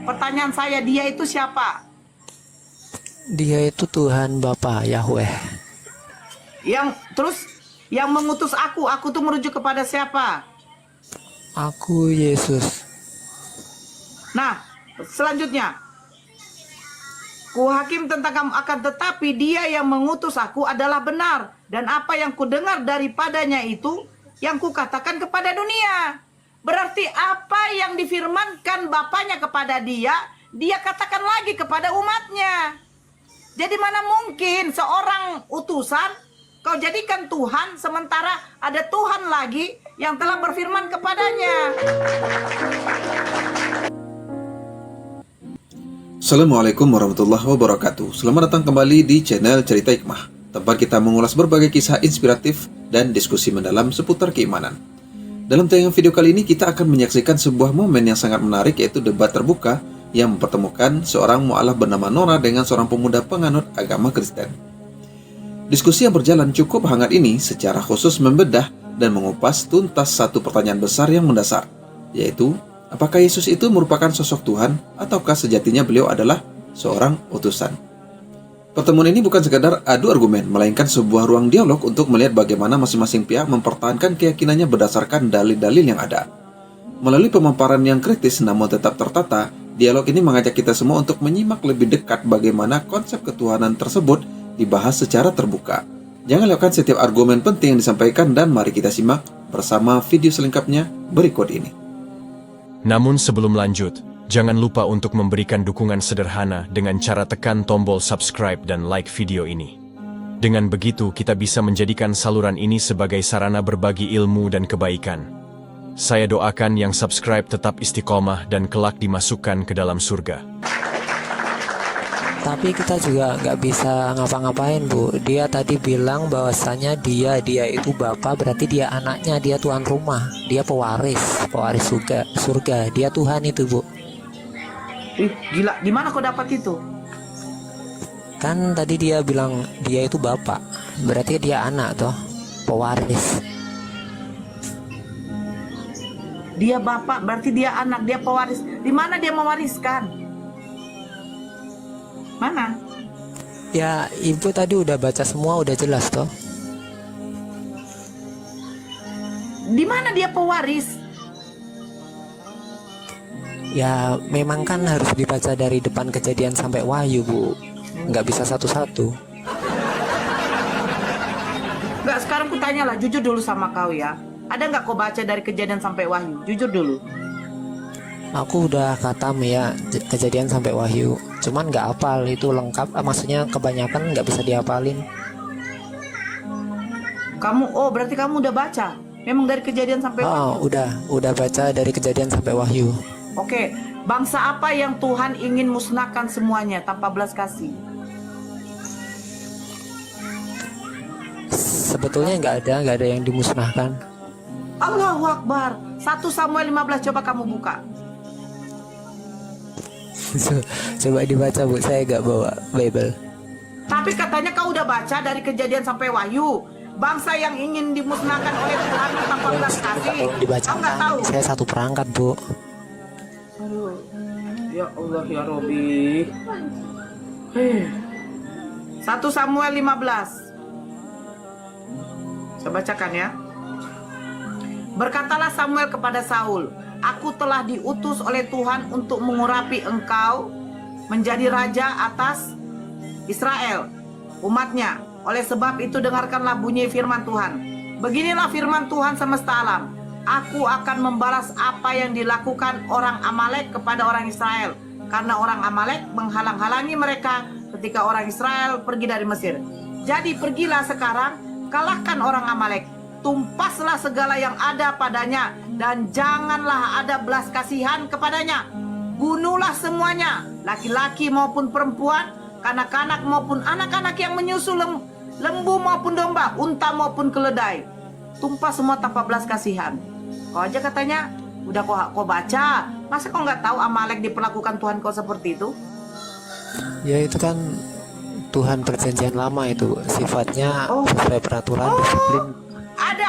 Pertanyaan saya, dia itu siapa? Dia itu Tuhan Bapa Yahweh. Yang mengutus aku tuh merujuk kepada siapa? Aku Yesus. Nah, selanjutnya, kuhakim tentang kamu, akan tetapi dia yang mengutus aku adalah benar, dan apa yang kudengar daripadanya itu yang kukatakan kepada dunia. Berarti apa yang difirmankan Bapaknya kepada dia, dia katakan lagi kepada umatnya. Jadi mana mungkin seorang utusan kau jadikan Tuhan, sementara ada Tuhan lagi yang telah berfirman kepadanya. Assalamualaikum warahmatullahi wabarakatuh. Selamat datang kembali di channel Cerita Hikmah, tempat kita mengulas berbagai kisah inspiratif dan diskusi mendalam seputar keimanan. Dalam tayangan video kali ini kita akan menyaksikan sebuah momen yang sangat menarik, yaitu debat terbuka yang mempertemukan seorang mu'alaf bernama Nora dengan seorang pemuda penganut agama Kristen. Diskusi yang berjalan cukup hangat ini secara khusus membedah dan mengupas tuntas satu pertanyaan besar yang mendasar, yaitu apakah Yesus itu merupakan sosok Tuhan ataukah sejatinya beliau adalah seorang utusan? Pertemuan ini bukan sekadar adu argumen, melainkan sebuah ruang dialog untuk melihat bagaimana masing-masing pihak mempertahankan keyakinannya berdasarkan dalil-dalil yang ada. Melalui pemaparan yang kritis namun tetap tertata, dialog ini mengajak kita semua untuk menyimak lebih dekat bagaimana konsep ketuhanan tersebut dibahas secara terbuka. Jangan lewatkan setiap argumen penting yang disampaikan dan mari kita simak bersama video selengkapnya berikut ini. Namun sebelum lanjut, jangan lupa untuk memberikan dukungan sederhana dengan cara tekan tombol subscribe dan like video ini. Dengan begitu kita bisa menjadikan saluran ini sebagai sarana berbagi ilmu dan kebaikan. Saya doakan yang subscribe tetap istiqomah dan kelak dimasukkan ke dalam surga. Tapi kita juga nggak bisa ngapa-ngapain, Bu. Dia tadi bilang bahwasanya dia itu Bapa, berarti dia anaknya, dia tuan rumah, dia pewaris surga. Dia Tuhan itu, Bu. Gila, di mana kau dapat itu? Kan tadi dia bilang dia itu Bapa, berarti dia anak toh, pewaris. Dia bapak, berarti dia anak, dia pewaris. Di mana dia mewariskan? Mana? Ya, Ibu tadi udah baca semua, udah jelas toh. Di mana dia pewaris? Ya, memang kan harus dibaca dari depan Kejadian sampai Wahyu, Bu. Nggak bisa satu-satu. Enggak, sekarang ku tanyalah, jujur dulu sama kau ya. Ada nggak kau baca dari Kejadian sampai Wahyu? Jujur dulu. Aku udah khatam ya Kejadian sampai Wahyu, cuman nggak hafal itu lengkap, maksudnya kebanyakan nggak bisa dihafalin. Berarti kamu udah baca? Memang dari Kejadian sampai Wahyu? Udah baca dari Kejadian sampai Wahyu. Oke, bangsa apa yang Tuhan ingin musnahkan semuanya tanpa belas kasih? Sebetulnya nggak ada yang dimusnahkan. Allahu Akbar. 1 Samuel 15, coba kamu buka. Coba dibaca, Bu, saya nggak bawa Bible. Tapi katanya kau udah baca dari Kejadian sampai Wahyu. Bangsa yang ingin dimusnahkan oleh Tuhan tanpa belas kasih. Dibaca, Kau nggak tahu? saya satu perangkat, Bu. Aduh, ya Allah ya Robi. 1 Samuel 15. Saya bacakan ya. Berkatalah Samuel kepada Saul, aku telah diutus oleh Tuhan untuk mengurapi engkau menjadi raja atas Israel, umatnya. Oleh sebab itu dengarkanlah bunyi firman Tuhan. Beginilah firman Tuhan semesta alam. Aku akan membalas apa yang dilakukan orang Amalek kepada orang Israel, karena orang Amalek menghalang-halangi mereka ketika orang Israel pergi dari Mesir. Jadi pergilah sekarang, kalahkan orang Amalek, tumpaslah segala yang ada padanya, dan janganlah ada belas kasihan kepadanya. Bunuhlah semuanya, laki-laki maupun perempuan, kanak-kanak maupun anak-anak yang menyusu lembu maupun domba, unta maupun keledai. Tumpah semua tanpa belas kasihan. Kau aja katanya udah kau baca, masa kau nggak tahu Amalek diperlakukan Tuhan kau seperti itu? Ya itu kan Tuhan perjanjian lama, itu sifatnya sesuai peraturan disiplin.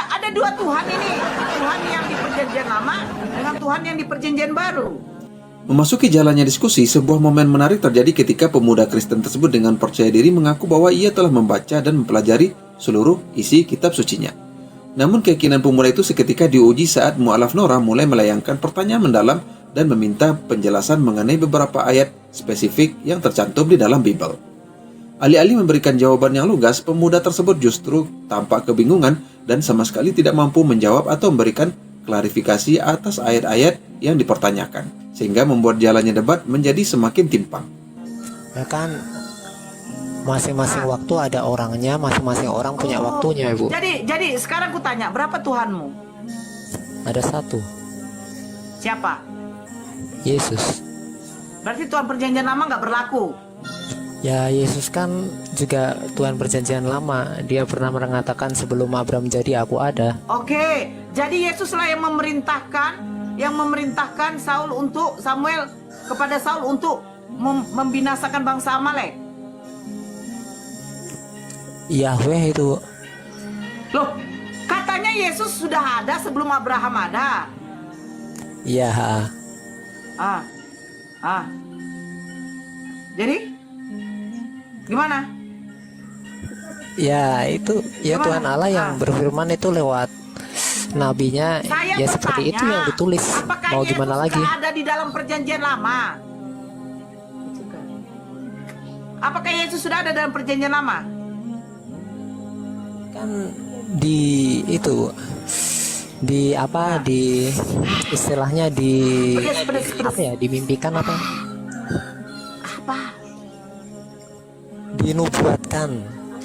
Ada dua Tuhan ini, Tuhan yang di perjanjian lama dengan Tuhan yang di perjanjian baru. Memasuki jalannya diskusi, sebuah momen menarik terjadi ketika pemuda Kristen tersebut dengan percaya diri mengaku bahwa ia telah membaca dan mempelajari seluruh isi kitab sucinya. Namun keyakinan pemuda itu seketika diuji saat mu'alaf Nora mulai melayangkan pertanyaan mendalam dan meminta penjelasan mengenai beberapa ayat spesifik yang tercantum di dalam Bible. Alih-alih memberikan jawaban yang lugas, pemuda tersebut justru tampak kebingungan dan sama sekali tidak mampu menjawab atau memberikan klarifikasi atas ayat-ayat yang dipertanyakan, sehingga membuat jalannya debat menjadi semakin timpang. Ya kan, masing-masing waktu ada orangnya, masing-masing orang punya waktunya, Ibu. Jadi sekarang ku tanya, berapa Tuhanmu? Ada satu, Siapa? Yesus. Berarti Tuhan perjanjian lama nggak berlaku. Ya, Yesus kan juga Tuhan perjanjian lama. Dia pernah mengatakan sebelum Abraham jadi aku ada. Oke, jadi Yesuslah yang memerintahkan Samuel kepada Saul untuk membinasakan bangsa Amalek. Yahweh itu. Loh, katanya Yesus sudah ada sebelum Abraham ada. Ya, Jadi gimana? ya itu ya Gimana? Tuhan Allah yang berfirman itu lewat nabinya. Saya Ya seperti itu yang ditulis. apakah Mau Yesus gimana lagi? sudah ada di dalam perjanjian lama? Apakah Yesus sudah ada dalam perjanjian lama? Kan di itu di apa di istilahnya di Pedes. apa ya, dimimpikan apa, Apa?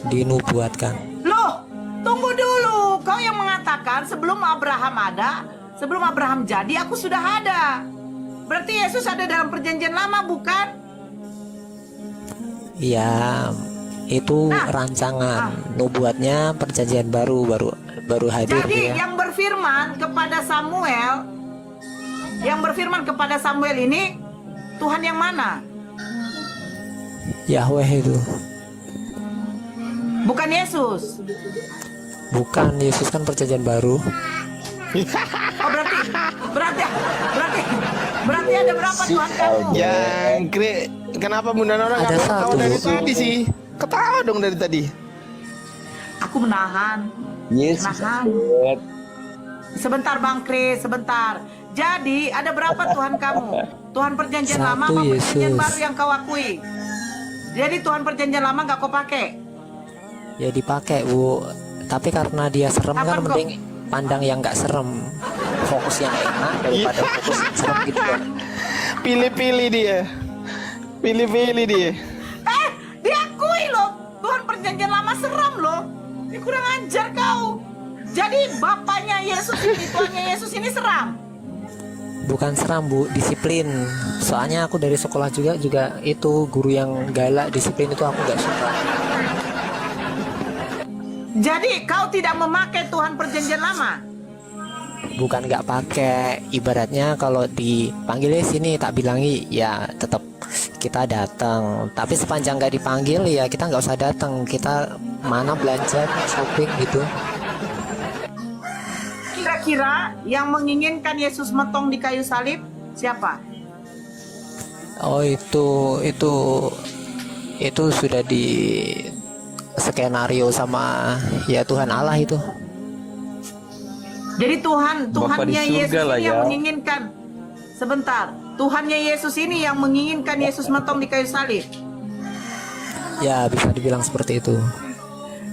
dinubuatkan. Loh, tunggu dulu. Kau yang mengatakan sebelum Abraham ada, sebelum Abraham jadi aku sudah ada. Berarti Yesus ada dalam perjanjian lama, bukan? Ya, itu Nah, rancangan nubuatnya perjanjian baru hadir Jadi ya. yang berfirman kepada Samuel ini Tuhan yang mana? Yahweh itu. Bukan Yesus. Bukan, Yesus kan perjanjian baru. Oh, berarti ada berapa Tuhan kamu? Jangkrik, kenapa Bunda Nora Ada nggak satu, tahu dari Bu. tadi sih? Ketawa dong dari tadi. Aku menahan. Menahan. Sebentar Bang Kris, sebentar. Jadi ada berapa Tuhan kamu? Tuhan perjanjian Satu, lama apa perjanjian Yesus. baru yang kau akui? Jadi Tuhan perjanjian lama nggak kau pakai? Ya dipakai, Bu. Tapi karena dia serem Kapan kan, kok- mending pandang yang nggak serem. Fokus yang enak daripada fokus yang serem gitu kan. Pilih-pilih dia. Diakui loh, Tuhan perjanjian lama seram loh. Ini kurang ajar kau. Jadi bapaknya Yesus ini, Tuhannya Yesus ini seram. Bukan seram, Bu, disiplin. Soalnya aku dari sekolah juga itu guru yang galak, disiplin itu aku nggak suka. Jadi kau tidak memakai Tuhan perjanjian lama. Bukan nggak pakai, ibaratnya kalau dipanggilnya sini tak bilangi ya tetap kita datang. Tapi sepanjang nggak dipanggil ya kita nggak usah datang. Kita mana belanja shopping gitu. Kira-kira yang menginginkan Yesus metong di kayu salib siapa? Oh itu sudah di skenario sama ya Tuhan Allah itu. Jadi Tuhannya di Yesus surga lah ini yang ya. menginginkan. Sebentar, Tuhannya Yesus ini yang menginginkan Yesus metong di kayu salib. Ya bisa dibilang seperti itu.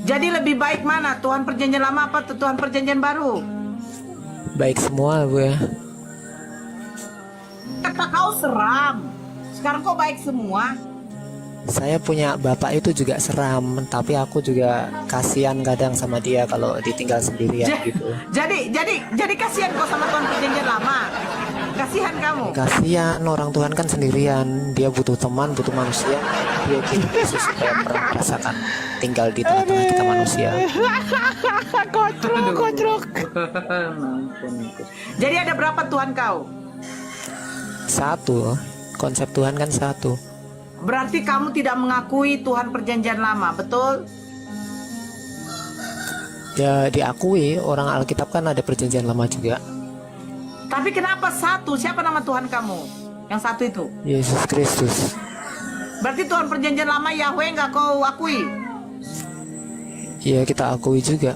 Jadi lebih baik mana? Tuhan perjanjian lama apa Tuhan perjanjian baru? Baik semua, Bu ya. Kata kau seram. Sekarang kau baik semua. Saya punya bapak itu juga seram, tapi aku juga kasihan kadang sama dia kalau ditinggal sendirian gitu. Jadi kasihan kau sama Tuhan perjanjian lama. Kasihan kamu. Kasihan, orang Tuhan kan sendirian, dia butuh teman, butuh manusia. Dia kirim Yesus supaya pernah merasakan tinggal di tengah-tengah kita manusia. Kocrok. Jadi ada berapa Tuhan kau? Satu, konsep Tuhan kan satu. Berarti kamu tidak mengakui Tuhan perjanjian lama, betul? Ya diakui, orang Alkitab kan ada perjanjian lama juga. Tapi kenapa satu? Siapa nama Tuhan kamu? Yang satu itu. Yesus Kristus. Berarti Tuhan perjanjian lama Yahweh nggak kau akui? Iya, kita akui juga.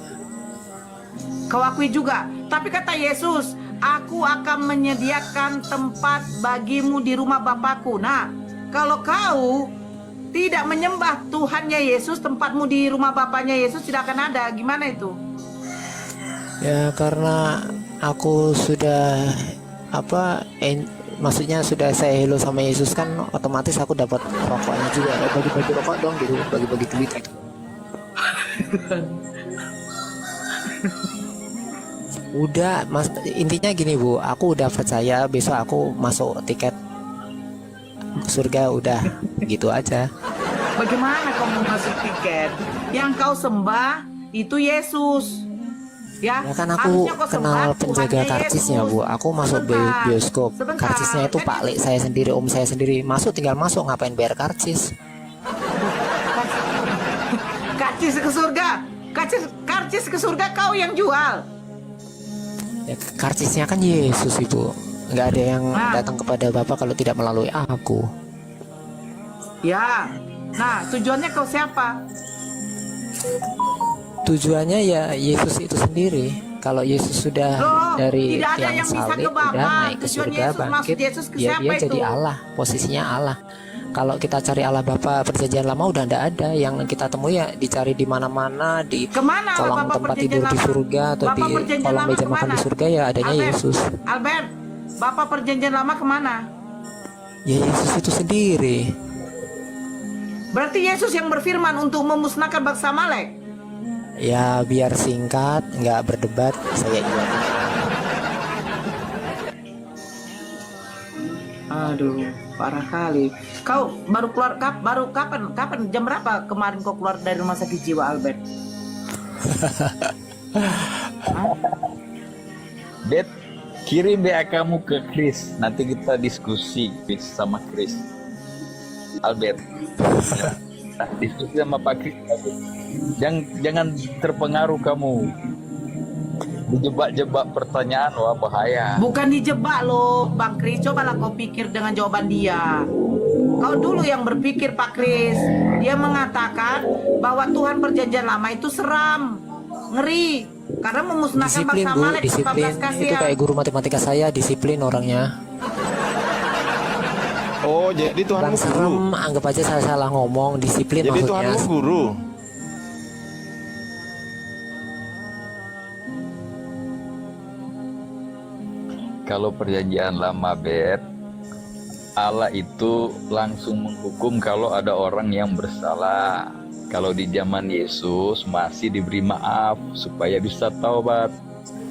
Kau akui juga. Tapi kata Yesus, aku akan menyediakan tempat bagimu di rumah Bapakku. Nah, kalau kau tidak menyembah Tuhannya Yesus, tempatmu di rumah Bapaknya Yesus tidak akan ada. Gimana itu? Ya karena aku sudah maksudnya sudah saya hello sama Yesus kan, otomatis aku dapat rokoknya juga. Bagi-bagi rokok dong gitu, bagi-bagi duit gitu. Udah, mas, intinya gini Bu, aku udah percaya besok aku masuk tiket surga, udah gitu aja. Bagaimana kau mau masuk tiket? Yang kau sembah itu Yesus. Ya, Ya kan aku harusnya kau sembah kenal penjaga Tuhannya karcisnya Yesus. Bu. Aku masuk Sebentar, bioskop. sebentar. Karcisnya itu Pak Lek saya sendiri, om saya sendiri. Masuk tinggal masuk, ngapain bayar karcis? Karcis ke surga. Karcis ke surga kau yang jual. Ya, karcisnya kan Yesus Ibu. Nggak ada yang Nah. datang kepada Bapak kalau tidak melalui aku. Ya. Nah, tujuannya kau siapa? Tujuannya ya Yesus itu sendiri. Kalau Yesus sudah Loh, dari tidak ada tiang yang bisa ke salib Bapa. udah naik ke Tujuan surga Yesus, maksud bangkit, Yesus ke ya siapa dia itu? jadi Allah, posisinya Allah. Kalau kita cari Allah Bapa perjanjian lama udah ndak ada. Yang kita temui ya dicari di mana-mana, di Kemana kolong Bapak tempat perjanjian tidur di lama? surga atau Bapak di perjanjian kolong lama meja makan kemana? di surga ya adanya Albert, Yesus. Albert, Bapak perjanjian lama kemana? Ya Yesus itu sendiri. Berarti Yesus yang berfirman untuk memusnahkan bangsa Amalek. Ya biar singkat, nggak berdebat, saya iya. Aduh, parah kali. Kau baru keluar kapan jam berapa kemarin kau keluar dari rumah sakit jiwa, Albert? Bet, kirim WA kamu ke Chris. Nanti kita diskusi Chris sama Chris. Albert. Nah, diskusi sama Pak Chris. Jangan terpengaruh kamu. Dijebak-jebak pertanyaan, wah bahaya. Bukan dijebak loh, Bang Kris. Cobalah kau pikir dengan jawaban dia. Kau dulu yang berpikir, Pak Kris. Dia mengatakan bahwa Tuhan perjanjian lama itu seram, ngeri, karena memusnahkan Disiplin bangsa Bu, Amalek tanpa disiplin. belas Itu kasihan. kayak guru matematika saya, disiplin orangnya. Oh, jadi Bukan Tuhanmu guru. serem, anggap aja saya salah ngomong, disiplin Jadi maksudnya. Tuhanmu guru. Kalau perjanjian lama, Bet, Allah itu langsung menghukum kalau ada orang yang bersalah. Kalau di zaman Yesus masih diberi maaf supaya bisa taubat.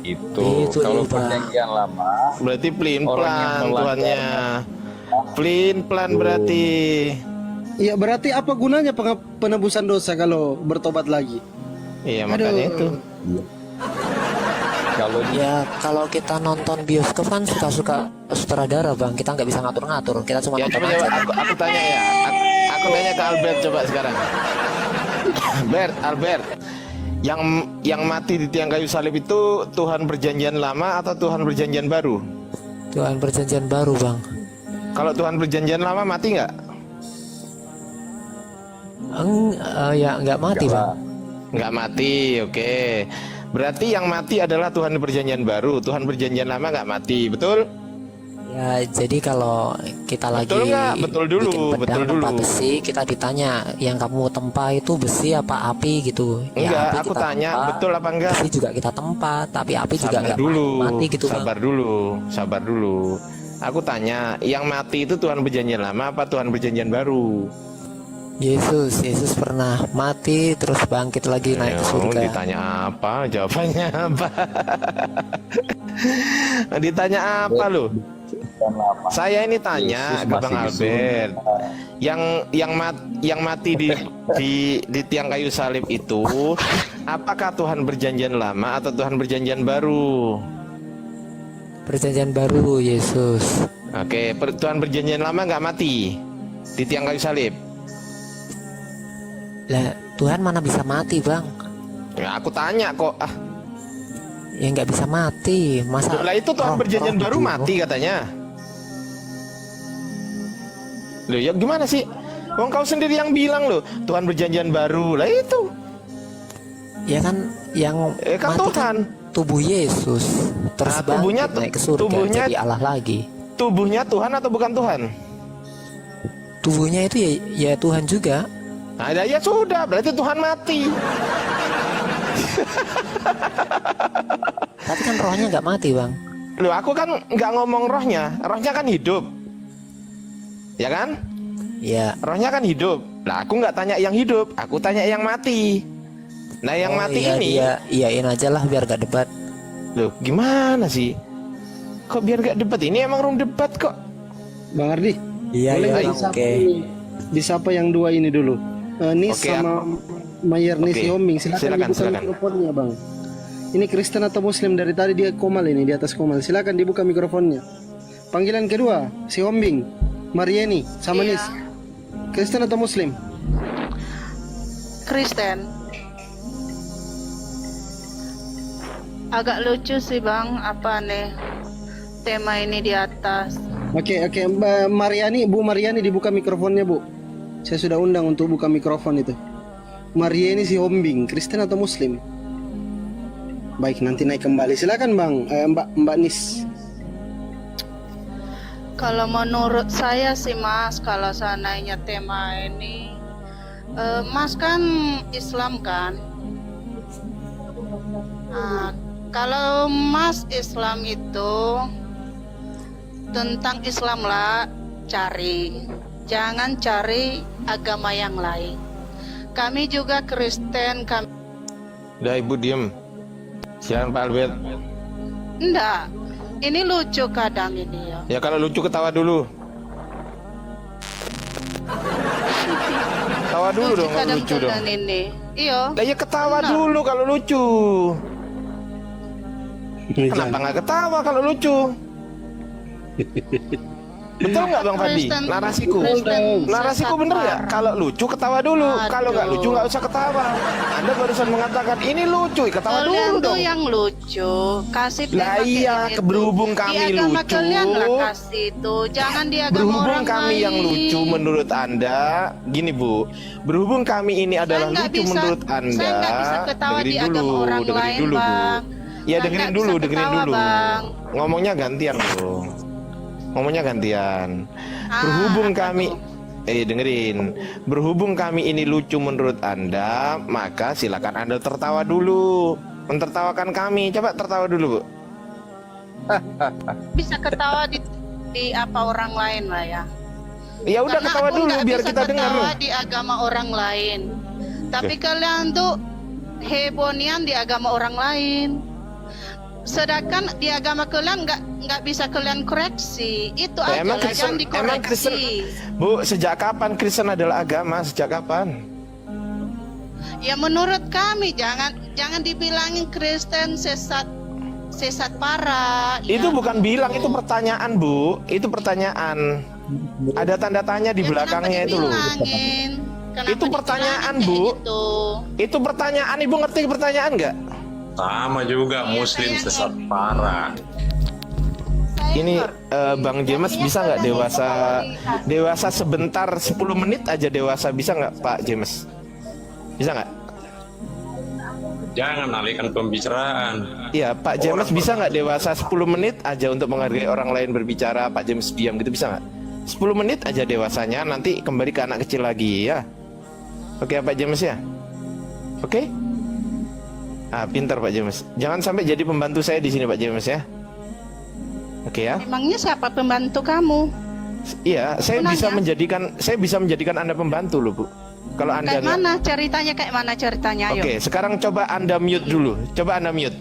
Itu Itu, kalau iya, Pak. perjanjian lama Berarti Orang yang pelin-pelan melanggar. Tuhannya. Pelin-pelan berarti. Iya, berarti apa gunanya penebusan dosa kalau bertobat lagi? Iya, makanya itu. kalau di Ya kalau kita nonton bioskop kan suka-suka sutradara Bang, kita nggak bisa ngatur-ngatur, kita cuma Ya nonton coba aja. aku tanya ya. Aku tanya ke Albert coba sekarang. Albert. Yang mati di tiang kayu salib itu Tuhan perjanjian lama atau Tuhan perjanjian baru? Tuhan perjanjian baru Bang. Kalau Tuhan perjanjian lama mati nggak? Ya nggak mati Bang. Nggak mati, oke. Berarti yang mati adalah Tuhan perjanjian baru. Tuhan perjanjian lama nggak mati, betul? Ya jadi kalau kita Betul lagi nggak? Betul dulu, bikin pedang betul tempa dulu. besi, kita ditanya yang kamu tempa itu besi apa api gitu. Enggak, api aku kita tanya tempa, betul apa enggak? besi juga kita tempa, tapi api juga Sabar nggak dulu, mati gitu Bang. sabar dulu. Aku tanya, yang mati itu Tuhan perjanjian lama apa Tuhan perjanjian baru? Yesus pernah mati terus bangkit lagi naik ke surga. Ditanya apa? Jawabannya apa? Ditanya apa lu? Saya ini tanya Yesus ke Bang masih Albert. Yang mati di tiang kayu salib itu apakah Tuhan perjanjian lama atau Tuhan perjanjian baru? Perjanjian baru Yesus. Oke, Tuhan perjanjian lama nggak mati di tiang kayu salib. Lah Tuhan mana bisa mati Bang? Ya, aku tanya kok. Ya nggak bisa mati. Masa Lah itu Tuhan roh- perjanjian roh baru dibunuh? mati katanya. Loh ya gimana sih? Wong kau sendiri yang bilang loh, Tuhan perjanjian baru. Lah itu. Ya kan yang Kan mati Tuhan. tubuh Yesus terus Nah, tubuhnya bangkit naik ke surga tubuhnya- jadi Allah lagi. Tubuhnya Tuhan atau bukan Tuhan? Tubuhnya itu ya Tuhan juga. Nah, ya sudah, berarti Tuhan mati. Tapi kan rohnya nggak mati, Bang. Loh, aku kan nggak ngomong rohnya kan hidup. Ya kan? Ya. Rohnya kan hidup. Lah, aku nggak tanya yang hidup, aku tanya yang mati. Nah, yang mati iya, ini, dia iyain aja lah biar gak debat. loh, gimana sih? Kok biar gak debat? Ini emang room debat kok. Bang Ardi, Iya, boleh iya, nggak Bang. disapa Oke. disapa yang dua ini dulu? Nis Oke, sama Mayer Nis Oke. Yombing, silakan Silakan, dibuka silakan. mikrofonnya, Bang. Ini Kristen atau Muslim dari tadi dia komal ini di atas komal. Silakan dibuka mikrofonnya. Panggilan kedua, si Yombing, Marieni sama Nis. Kristen atau Muslim? Kristen. Agak lucu sih Bang, apa nih tema ini di atas. Oke, Mbak Mariani, Bu Mariani dibuka mikrofonnya, Bu. Saya sudah undang untuk buka mikrofon itu. Mariani si Hombing, Kristen atau Muslim? Baik, nanti naik kembali. Silakan Bang, Mbak Nis. Kalau menurut saya sih Mas, kalau seandainya tema ini, Mas kan Islam kan? Nah, kalau Mas Islam itu tentang Islam lah cari, jangan cari agama yang lain. Kami juga Kristen, kami Udah Ibu diem. Silakan Pak Albert. enggak. Ini lucu kadang ini ya. Ya kalau lucu ketawa dulu. Tawa dulu dong kalau lucu dong. kadang ini. Iya. Lah ya ketawa Benar. dulu kalau lucu. Kenapa nggak ketawa kalau lucu? Betul nggak Bang Fadli? Kristen- Narasiku. Kristen Narasiku sesat bener nggak? parah. Kalau lucu ketawa dulu. Kalau nggak Aduh. lucu nggak usah ketawa. Anda barusan mengatakan ini lucu, ketawa Kalian dulu tuh dong. yang lucu, kasih Lah tema iya, kayak gitu. berhubung Di kami agama lucu. kalian lah kasih itu, jangan di agama Berhubung orang kami lain. yang lucu menurut Anda, gini Bu. Berhubung kami ini adalah nggak lucu bisa- menurut Anda. saya nggak bisa ketawa di dengerin agama orang dengerin lain, dulu, Bu. Bang. Ya Saya dengerin nggak dulu, bisa dengerin ketawa, dulu. Bang. Ngomongnya gantian dong. Ngomongnya gantian. Ah, Berhubung apa kami tuh? dengerin. Berhubung kami ini lucu menurut Anda, maka silakan Anda tertawa dulu. Mentertawakan kami. Coba tertawa dulu, Bu. Bisa ketawa di apa orang lain lah ya. Ya udah Karena ketawa aku dulu nggak biar bisa kita dengar. ketawa di agama orang lain. Tapi kalian tuh hebonian di agama orang lain. Sedangkan di agama kalian nggak bisa kalian koreksi. Itu aja Emang lah, Kristen, jangan emang Kristen, dikoreksi. Bu, sejak kapan Kristen adalah agama? Sejak kapan? Ya menurut kami jangan dibilangin Kristen sesat parah. Itu ya. bukan bilang, itu pertanyaan, Bu. Itu pertanyaan. Ada tanda tanya di Ya, belakangnya kenapa itu loh. dibilangin? Kenapa Itu pertanyaan, dibilangin Bu. kayak gitu? Itu pertanyaan, Ibu ngerti pertanyaan nggak? Sama juga Iya, muslim saya sesat ngerti. parah. Saya Ini ngerti. Bang James bisa nggak dewasa sebentar 10 menit aja dewasa, bisa nggak Pak James? Bisa nggak? Jangan alihkan pembicaraan. Iya Pak James bisa nggak dewasa 10 menit aja untuk menghargai orang lain berbicara. Pak James diam gitu bisa nggak? 10 menit aja dewasanya, nanti kembali ke anak kecil lagi ya. Oke Pak James ya? Oke? Ah pintar Pak James. Jangan sampai jadi pembantu saya di sini Pak James ya. Oke ya? Emangnya siapa pembantu kamu? Iya, saya Aku bisa nanya. menjadikan Anda pembantu loh, Bu. Kalau Anda Kayak mana ceritanya? Kayak mana ceritanya? Ayo. Oke, sekarang coba Anda mute dulu. Coba Anda mute.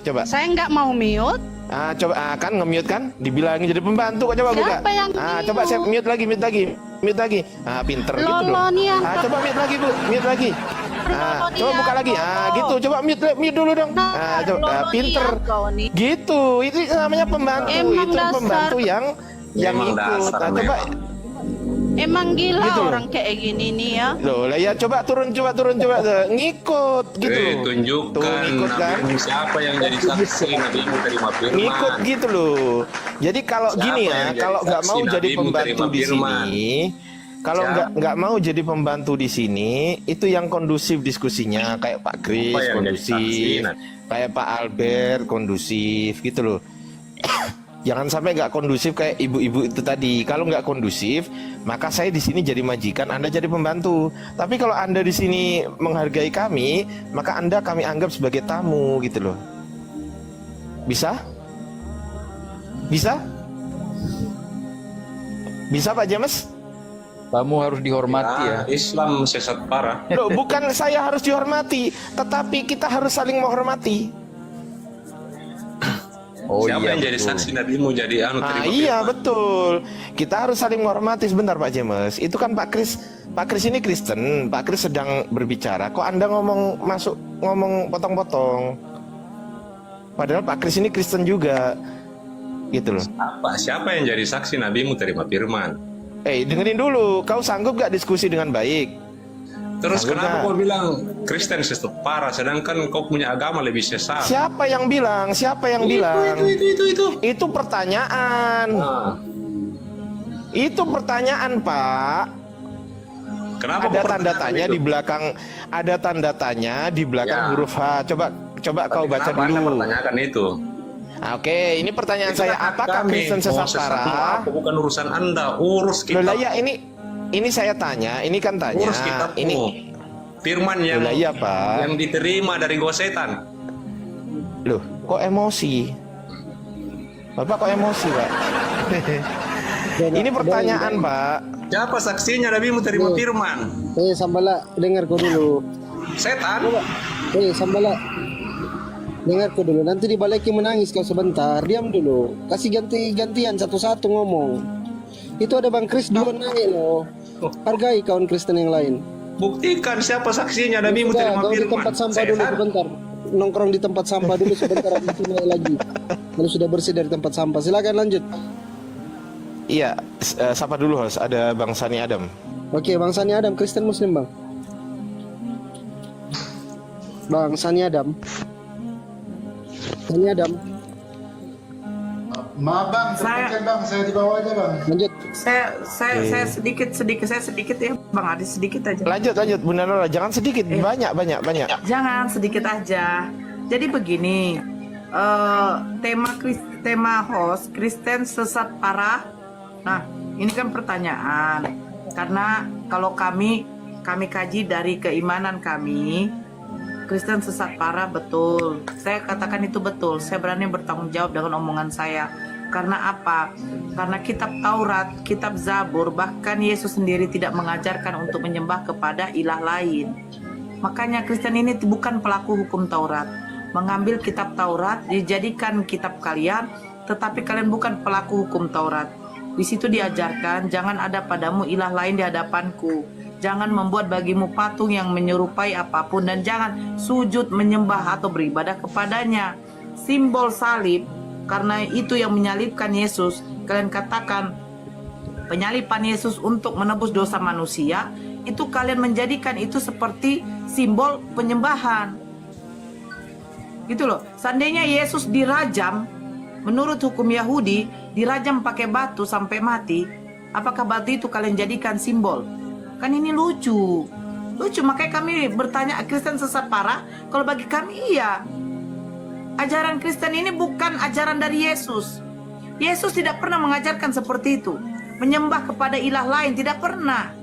Coba. Saya nggak mau mute. Coba kan nge-mute kan? Dibilangin jadi pembantu kok, coba buka. Siapa yang Coba saya mute lagi. Pinter gitu Lolo dong. nih yang Coba mute lagi, Bu. Mute lagi. Lolo Coba dia, buka lagi. Lolo. Gitu. Coba mute dulu dong. Coba Lolo pinter. dia kau nih. Gitu. Itu namanya pembantu. Emang Itu dasar. pembantu yang Emang ikut. dasar Coba memang. Emang gila Gitu loh. orang kayak gini nih ya. Loh, lah ya coba turun ngikut gitu loh. Tuh, Tunjukkan ngikut kan. nabimu siapa yang jadi saksi nabimu terima firman. Ngikut gitu loh. Jadi kalau Siapa gini yang ya, jadi kalau nggak mau saksi jadi nabimu pembantu terima di firman? sini, kalau Siapa? nggak mau jadi pembantu di sini, itu yang kondusif diskusinya kayak Pak Kris Siapa yang jadi saksi, kondusif, Nat? kayak Pak Albert kondusif gitu loh. Jangan sampai nggak kondusif kayak ibu-ibu itu tadi. Kalau nggak kondusif, maka saya di sini jadi majikan, Anda jadi pembantu. Tapi kalau Anda di sini menghargai kami, maka Anda kami anggap sebagai tamu gitu loh. Bisa? Bisa? Bisa Pak James? Tamu harus dihormati ya. Islam sesat parah. Loh, bukan saya harus dihormati, tetapi kita harus saling menghormati. Oh Siapa iya, yang jadi betul. saksi nabimu jadi anu Nah, terima iya firman? betul. Kita harus saling menghormati. Sebentar Pak James. Itu kan Pak Kris ini Kristen. Pak Kris sedang berbicara. Kok Anda ngomong potong-potong? Padahal Pak Kris ini Kristen juga. Gitu loh. Siapa yang jadi saksi nabimu terima firman? Dengerin dulu. Kau sanggup gak diskusi dengan baik? Terus Sanggup kenapa nggak? kau bilang Kristen sesat parah sedangkan kau punya agama lebih sesat? Siapa yang bilang? Siapa yang bilang? Itu. Itu pertanyaan. Nah, Itu pertanyaan, Pak. kenapa Ada kau tanda pertanyakan tanya itu? di belakang, ada tanda tanya di belakang Ya. huruf H. Coba kau baca Kenapa Anda dulu. pertanyakan itu? Oke, ini pertanyaan Itu saya. kan hak Apakah kami. Kristen Mau sesat sesat mau parah? apa, bukan urusan Anda, urus Loh kita. lah ya, ini saya tanya, ini kan tanya. Urus kitabmu. Ini Firman yang Loh lah iya, Pak. yang diterima dari gosetan. Loh, kok emosi? Bapak kok emosi, Pak? Ini pertanyaan, Pak. Siapa saksinya nabimu terima firman? Sambala, dengar kau dulu. Setan. Sambala, dengar kau dulu. Nanti dibalik menangis kau sebentar. Diam dulu. Kasih gantian satu-satu ngomong. Itu ada Bang Kris duluan naik loh. Hargai kawan Kristen yang lain. Buktikan siapa saksinya nabimu Sudah, terima kau di firman. tempat sampah dulu Setan. sebentar. Nongkrong di tempat sampah dulu sebentar. Habis itu naik lagi. Kalau sudah bersih dari tempat sampah, silakan lanjut. Iya, sapa dulu host. Ada Bang Sani Adam. Oke, Bang Sani Adam, Kristen Muslim Bang. Bang Sani Adam. Sani Adam, Maaf bang, terpencet bang, saya di bawah aja bang. lanjut. Saya sedikit ya, Bang Adi sedikit aja. Lanjut, Bunda Nora. Jangan sedikit, banyak. Jangan sedikit aja. Jadi begini, tema host Kristen sesat parah. Nah, ini kan pertanyaan. Karena kalau kami kaji dari keimanan kami, Kristen sesat parah betul. Saya katakan itu betul. Saya berani bertanggung jawab dengan omongan saya. Karena apa? Karena kitab Taurat, kitab Zabur, bahkan Yesus sendiri tidak mengajarkan untuk menyembah kepada ilah lain. Makanya Kristen ini bukan pelaku hukum Taurat. Mengambil kitab Taurat dijadikan kitab kalian, tetapi kalian bukan pelaku hukum Taurat. Di situ diajarkan, jangan ada padamu ilah lain di hadapanku. Jangan membuat bagimu patung yang menyerupai apapun, dan jangan sujud menyembah atau beribadah kepadanya. Simbol salib, karena itu yang menyalibkan Yesus. Kalian katakan penyaliban Yesus untuk menebus dosa manusia, itu kalian menjadikan itu seperti simbol penyembahan. Gitu loh. Seandainya Yesus dirajam, menurut hukum Yahudi, dirajam pakai batu sampai mati, apakah batu itu kalian jadikan simbol? Kan ini lucu. Makanya kami bertanya, Kristen sesat parah? Kalau bagi kami iya. Ajaran Kristen ini bukan ajaran dari Yesus. Yesus tidak pernah mengajarkan seperti itu. Menyembah kepada ilah lain, tidak pernah.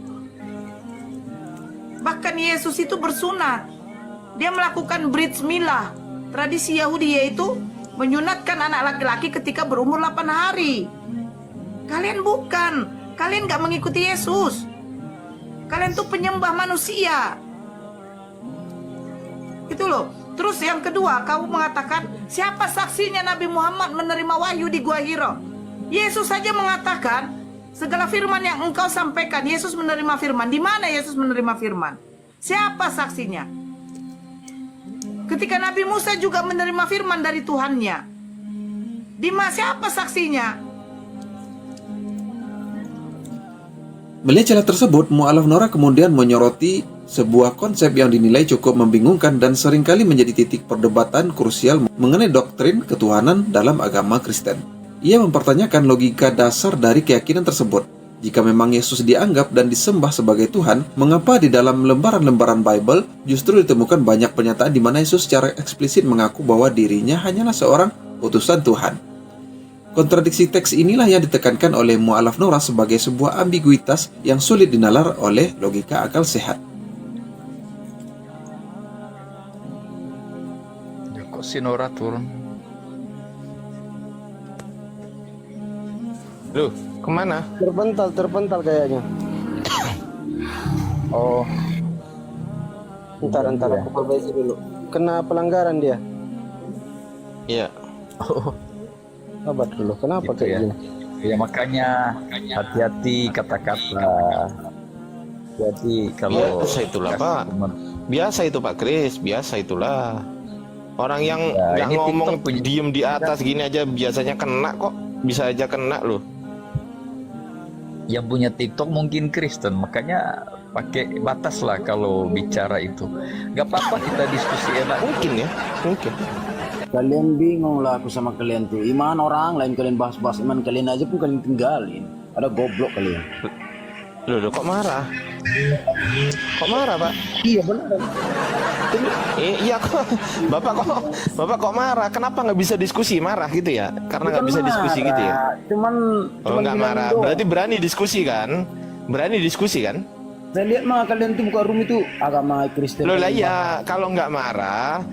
Bahkan Yesus itu bersunat. Dia melakukan brit milah, tradisi Yahudi, yaitu menyunatkan anak laki-laki ketika berumur 8 hari. Kalian bukan. Kalian gak mengikuti Yesus. Kalian tuh penyembah manusia. Itu loh. Terus yang kedua, kamu mengatakan, siapa saksinya Nabi Muhammad menerima wahyu di Gua Hira? Yesus saja mengatakan, segala firman yang engkau sampaikan, Yesus menerima firman. Di mana Yesus menerima firman? Siapa saksinya? Ketika Nabi Musa juga menerima firman dari Tuhannya. Siapa saksinya? Melihat celah tersebut, mu'alaf Nora kemudian menyoroti sebuah konsep yang dinilai cukup membingungkan dan seringkali menjadi titik perdebatan krusial mengenai doktrin ketuhanan dalam agama Kristen. Ia mempertanyakan logika dasar dari keyakinan tersebut. Jika memang Yesus dianggap dan disembah sebagai Tuhan, mengapa di dalam lembaran-lembaran Bible justru ditemukan banyak pernyataan di mana Yesus secara eksplisit mengaku bahwa dirinya hanyalah seorang utusan Tuhan? Kontradiksi teks inilah yang ditekankan oleh mu'alaf Nora sebagai sebuah ambiguitas yang sulit dinalar oleh logika akal sehat. Kok si Nora turun? Loh, kemana? Terpental kayaknya. Oh, Ntar aku perbaiki dulu. Kena pelanggaran dia. Iya. Sabar dulu. Kenapa gitu kayak ya. gini? Ya makanya hati-hati kata-kata. Jadi kalau Biasa itulah, Pak. Biasa itu Pak Kris, biasa itulah. Orang yang Ya, nggak ini ngomong TikTok punya- diem di atas gini aja biasanya kena kok. Bisa aja kena loh. yang punya TikTok mungkin Kristen, makanya pakai batas lah kalau bicara itu. Gak apa-apa kita diskusi enak. Mungkin ya, mungkin. Kalian bingung lah aku sama kalian tuh. Iman orang lain kalian bahas-bahas iman kalian aja pun kalian tinggalin. Ada goblok kalian. Loh, kok marah? Kok marah, Pak? Iya benar. Iya kok. Bapak kok marah? Kenapa nggak bisa diskusi? Marah gitu ya? Karena nggak bisa diskusi gitu ya? Cuman Nggak bilang marah. doang. Berarti berani diskusi kan? Berani diskusi kan? Saya lihat mah kalian tuh buka room itu agama Kristen. Loh lah iya, kalau nggak marah,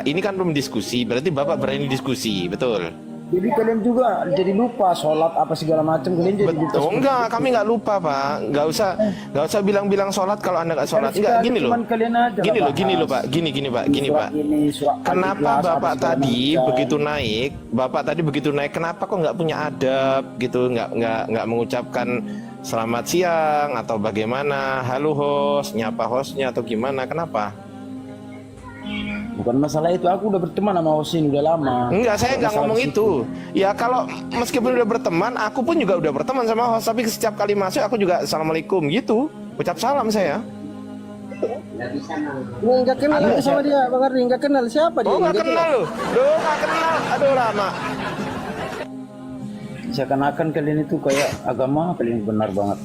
ini kan belum diskusi. Berarti Bapak berani diskusi, betul? Jadi kalian juga jadi lupa sholat apa segala macam kalian jadi lupa. Betul, enggak, kami nggak lupa Pak. Nggak usah bilang-bilang sholat kalau Anda nggak sholat. Enggak, gini loh. Cuman kalian aja Gini lah loh, gini loh Pak. Gini Pak. Kenapa Bapak tadi begitu naik? Kenapa kok nggak punya adab gitu? Nggak mengucapkan selamat siang atau bagaimana? Halo host, nyapa hostnya atau gimana? Kenapa? Bukan masalah itu, aku udah berteman sama Hosin udah lama. Enggak, saya nggak Masalah ngomong di situ. itu. Ya kalau meskipun udah berteman, aku pun juga udah berteman sama host. Tapi setiap kali masuk aku juga assalamualaikum gitu. Ucap salam saya. Nggak kenal aku sama dia, Bang Ardi. Nggak kenal siapa dia. Oh nggak kenal loh. Nggak kenal. Aduh lama. Seakan-akan kalian itu kayak agama kalian benar banget.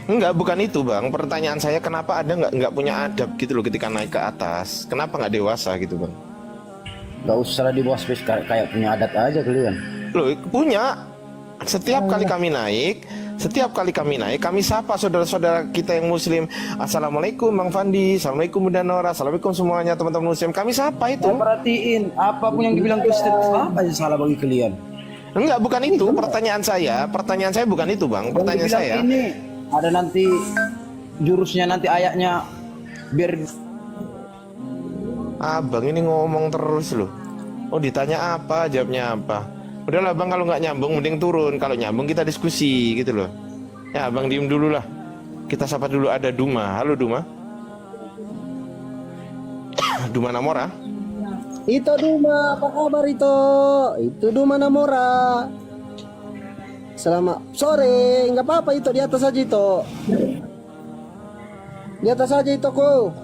Enggak, bukan itu bang. Pertanyaan saya kenapa Anda nggak punya adab gitu loh ketika naik ke atas? Kenapa nggak dewasa gitu bang? Gak usah di bawah space kayak punya adat aja kalian. Loh punya. Setiap kali kami naik, kami sapa saudara-saudara kita yang Muslim. Assalamualaikum Bang Fandi, Assalamualaikum Bunda Nora, Assalamualaikum semuanya teman-teman Muslim. Kami sapa itu. Saya perhatiin apapun yang dibilang Kristen apa aja salah bagi kalian. Enggak, bukan itu. Pertanyaan saya bukan itu bang. Pertanyaan Yang dibilang saya. ini ada nanti jurusnya, nanti ayatnya biar Abang ini ngomong terus loh. Oh ditanya apa, jawabnya apa. Udahlah bang, kalau nggak nyambung mending turun. Kalau nyambung kita diskusi gitu loh. Ya abang diem dulu lah. Kita sapa dulu, ada Duma. Halo Duma. Duma Namora. Itu Duma, apa kabar itu? Itu Duma Namora. Selamat sore, nggak apa-apa itu di atas aja itu. Di atas aja itu kok.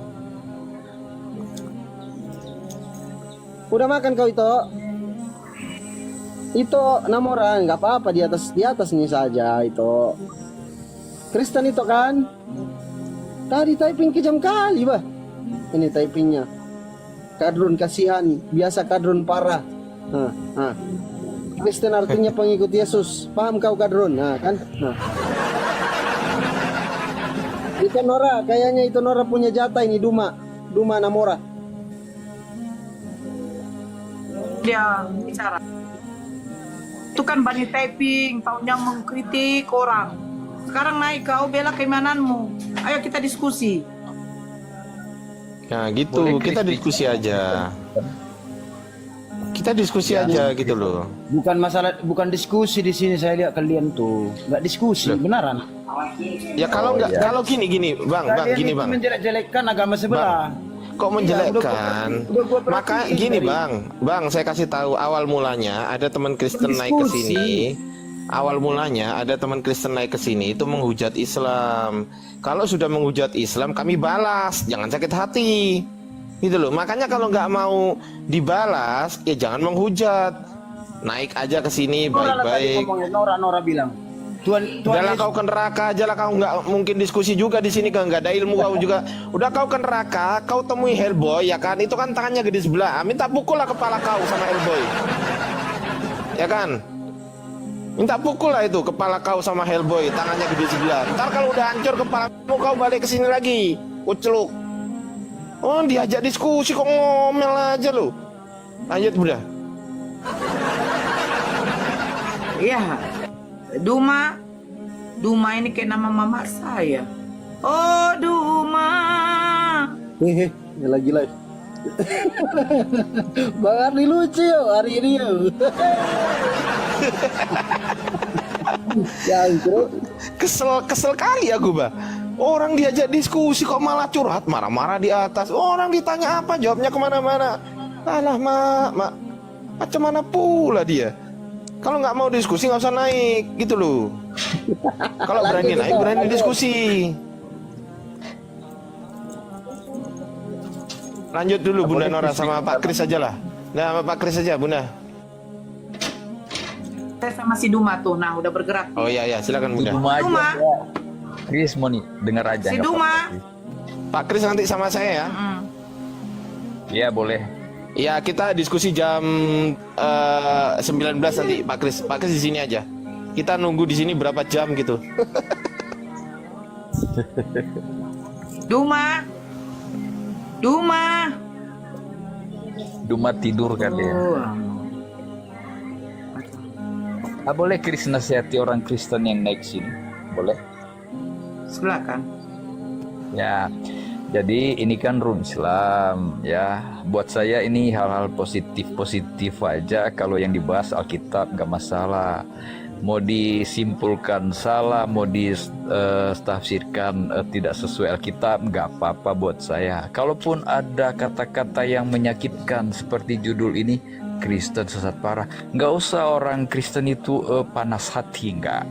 Udah makan kau itu? Itu Namora, nggak apa-apa di atas ini saja itu. Kristen itu kan? Tadi typing kejam kali bah. Ini typingnya. Kadrun kasihan, biasa kadrun parah. Kristen artinya pengikut Yesus. Paham kau kadrun? Nah kan? Nah. Itu Nora, kayaknya itu Nora punya jatah ini Duma Namora. Dia bicara. Itu kan Bani typing, tahunnya mengkritik orang. Sekarang naik kau bela keimananmu. Ayo kita diskusi. Nah gitu, Boleh kita kritik. diskusi aja. Kita diskusi aja gitu loh. bukan diskusi di sini. Saya lihat kalian tuh nggak diskusi beneran. Ya kalau nggak, kalau gini bang, Kalian gini itu bang. menjelek-jelekkan agama sebelah. Kok menjelekkan? udah gua Maka perhatiin gini dari- bang, saya kasih tahu awal mulanya ada teman Kristen naik ke Diskusi. sini. awal mulanya ada teman Kristen naik ke sini itu menghujat Islam. Kalau sudah menghujat Islam, kami balas, jangan sakit hati. Gitu loh. Makanya kalau nggak mau dibalas, ya jangan menghujat. Naik aja ke sini baik-baik. Nora bilang. Tuhan Udahlah kau ke neraka aja lah, kau nggak mungkin diskusi juga di sini, kan nggak ada ilmu kau juga. Udah kau ke neraka, kau temui Hellboy ya kan, itu kan tangannya gede sebelah, minta pukul lah kepala kau sama Hellboy, ya kan? Minta pukul lah itu kepala kau sama Hellboy, tangannya gede sebelah. Ntar kalau udah hancur kepalamu, kau balik ke sini lagi, kuceluk. Oh diajak diskusi kok ngomel aja lu. Lanjut Bunda. Iya. Duma ini kayak nama mama saya. Oh Duma. Hehe, ini lagi live. Bang Ardi lucu yo hari ini yo. Ya, bro. Kesel kali aku, Bah. Orang diajak diskusi kok malah curhat, marah-marah di atas. Orang ditanya apa, jawabnya kemana-mana. Alah, mak, macam mana pula dia? Kalau nggak mau diskusi nggak usah naik, gitu loh. Kalau berani naik, berani diskusi. Lanjut dulu Bunda Nora sama Pak Kris aja lah. Nah, sama Pak Kris aja, Bunda. Saya sama si Duma tuh, nah udah bergerak. Oh iya, silakan Bunda. Duma aja. Duma. Kris mau nih, dengar aja. Si nggak Duma. apa-apa. Pak Kris nanti sama saya ya. Iya boleh. Ya kita diskusi jam 19 nanti Pak Kris. Pak Kris di sini aja. Kita nunggu di sini berapa jam gitu. Duma. Duma tidur kali ya. Boleh Kris nasihati orang Kristen yang naik sini? Boleh? Silakan. Ya, jadi ini kan room Islam ya. Buat saya ini hal-hal positif aja. Kalau yang dibahas Alkitab nggak masalah. Mau disimpulkan salah, mau ditafsirkan tidak sesuai Alkitab, nggak apa-apa buat saya. Kalaupun ada kata-kata yang menyakitkan seperti judul ini, Kristen sesat parah, nggak usah orang Kristen itu panas hati, nggak.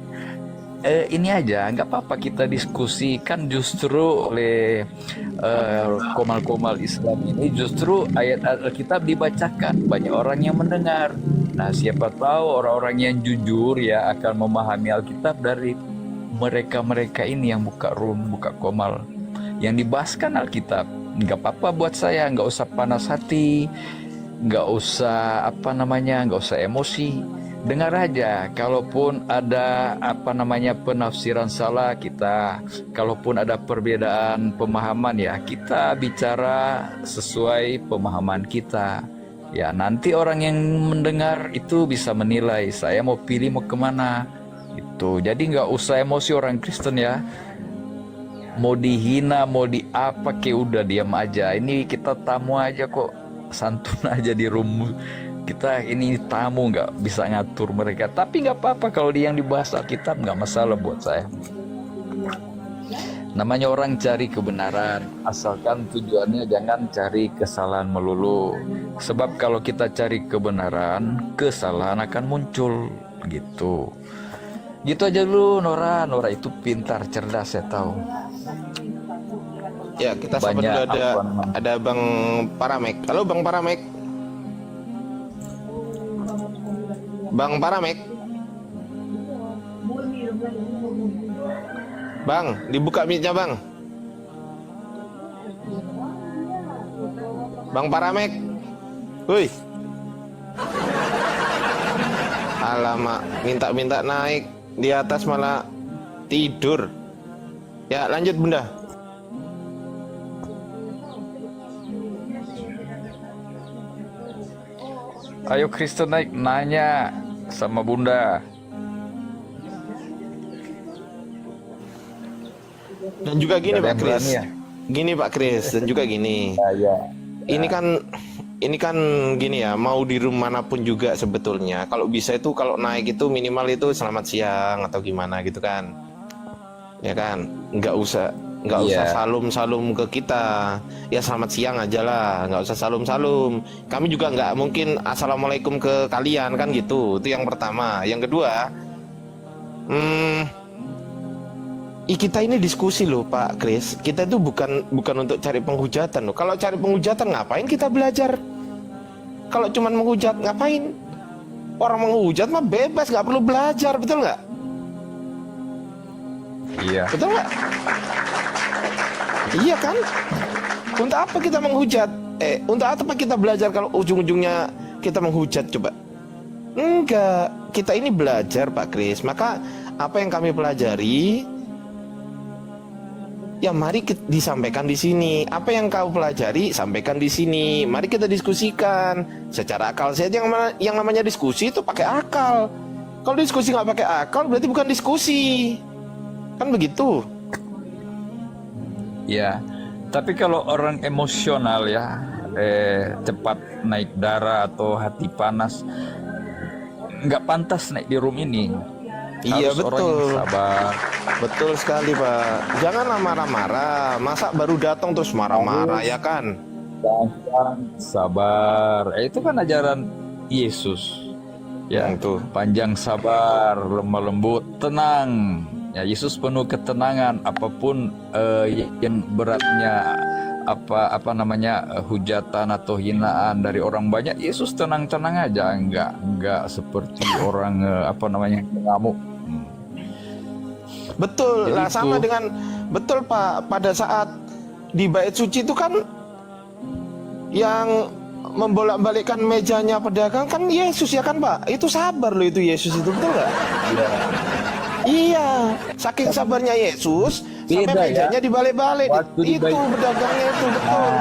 Ini aja nggak apa-apa kita diskusi, kan justru oleh komal-komal Islam ini justru ayat Alkitab dibacakan, banyak orang yang mendengar. Nah siapa tahu orang-orang yang jujur ya akan memahami Alkitab dari mereka-mereka ini yang buka room, buka komal, yang dibahaskan Alkitab. Nggak apa-apa buat saya, nggak usah panas hati, nggak usah nggak usah emosi. Dengar aja, kalaupun ada penafsiran salah kita, kalaupun ada perbedaan pemahaman ya, kita bicara sesuai pemahaman kita. Ya nanti orang yang mendengar itu bisa menilai saya mau pilih mau kemana. Itu jadi nggak usah emosi orang Kristen ya. Mau dihina, mau diapa kayak udah diam aja. Ini kita tamu aja kok, santun aja di room. Kita ini tamu, nggak bisa ngatur mereka. Tapi nggak apa-apa kalau dia yang dibahas Alkitab, nggak masalah buat saya. Namanya orang cari kebenaran, asalkan tujuannya jangan cari kesalahan melulu. Sebab kalau kita cari kebenaran, kesalahan akan muncul gitu. Gitu aja dulu Nora. Nora itu pintar, cerdas, saya tahu. Ya kita sapa dulu, ada Bang Paramek. Halo Bang Paramek. Bang Paramek. Bang, dibuka mic-nya Bang. Bang Paramek. Woi. Alamak, minta-minta naik di atas malah tidur. Ya, lanjut Bunda. Ayo Kristen naik, nanya sama Bunda. Dan juga gini Pak Kris. Ya? Gini Pak Kris, dan juga gini. Ya. Ini kan gini ya, mau di room manapun juga sebetulnya. Kalau bisa itu kalau naik itu minimal itu selamat siang atau gimana gitu kan. Ya kan? Nggak usah salum-salum ke kita. Ya selamat siang aja lah, nggak usah salum-salum. Kami juga nggak mungkin assalamualaikum ke kalian kan gitu. Itu yang pertama. Yang kedua, Kita ini diskusi loh Pak Kris. Kita itu bukan untuk cari penghujatan loh. Kalau cari penghujatan ngapain kita belajar? Kalau cuman menghujat ngapain? Orang menghujat mah bebas, nggak perlu belajar, betul nggak? Iya. Betul nggak? Iya kan? Untuk apa kita menghujat? Untuk apa kita belajar kalau ujung-ujungnya kita menghujat coba? Enggak, kita ini belajar Pak Kris. Maka apa yang kami pelajari, ya mari disampaikan di sini. Apa yang kau pelajari, sampaikan di sini. Mari kita diskusikan secara akal sehat. Yang namanya diskusi itu pakai akal. Kalau diskusi nggak pakai akal, berarti bukan diskusi. Kan begitu? Ya, tapi kalau orang emosional ya, cepat naik darah atau hati panas, nggak pantas naik di room ini. Iya Harus orang yang betul. sabar. Betul sekali Pak. Janganlah marah-marah. Masa baru datang terus marah-marah ya kan? Panjang, sabar. Itu kan ajaran Yesus. Ya, Itu. panjang sabar, lemah lembut, tenang. Ya, Yesus penuh ketenangan apapun yang beratnya apa namanya hujatan atau hinaan dari orang banyak, Yesus tenang-tenang aja, enggak seperti orang apa namanya ngamuk. Betul. Jadi Lah sama itu- dengan betul Pak, pada saat di bait suci itu kan yang membolak-balikkan mejanya pedagang kan Yesus ya kan Pak? Itu sabar loh itu Yesus itu, betul nggak? Iya, saking sabarnya Yesus sampai Beda ya. mejanya dibalik-balik. Waktu Itu dibalik- pedagangnya itu betul.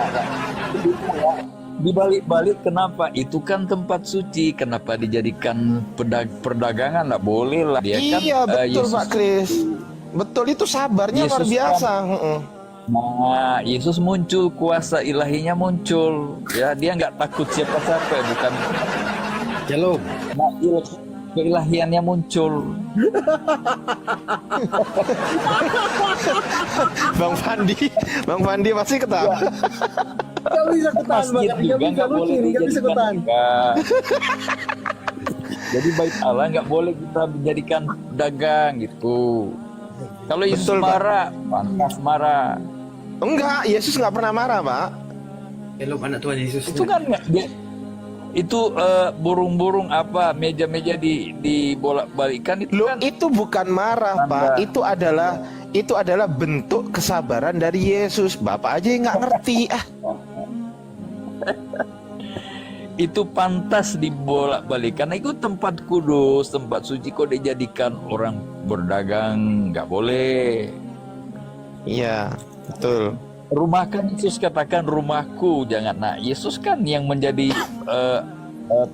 Dibalik-balik kenapa? Itu kan tempat suci, kenapa dijadikan perdagangan? Nggak boleh lah. Dia kan Iya betul Yesus, Pak Kris. Betul, itu sabarnya luar Yesus biasa. Heeh. Nah, Yesus muncul, kuasa ilahinya muncul. Ya, dia nggak takut siapa-siapa, bukan. Shalom. Nah, keilahiannya muncul. Bang Fandi pasti ketawa. Gak bisa ketahan, Masjid Bang. juga Gak bisa nggak boleh lucu nih, gak bisa dijadikan ketahan. dagang. Jadi bait Allah nggak boleh kita menjadikan dagang gitu. Kalau Yesus Betul, Pak. marah, pantas marah. Enggak, Yesus nggak pernah marah Pak. Shalom anak Tuhan Yesus. Itu kan nggak dia itu burung-burung apa meja-meja di bolak-balikan itu Loh, kan itu bukan marah Pak. Itu adalah bentuk kesabaran dari Yesus. Bapak aja yang nggak ngerti. itu pantas dibolak-balikan. Nah, itu tempat kudus, tempat suci, kok dijadikan orang berdagang, nggak boleh. Iya, betul. Rumah kan Yesus katakan rumahku, jangan. Nah, Yesus kan yang menjadi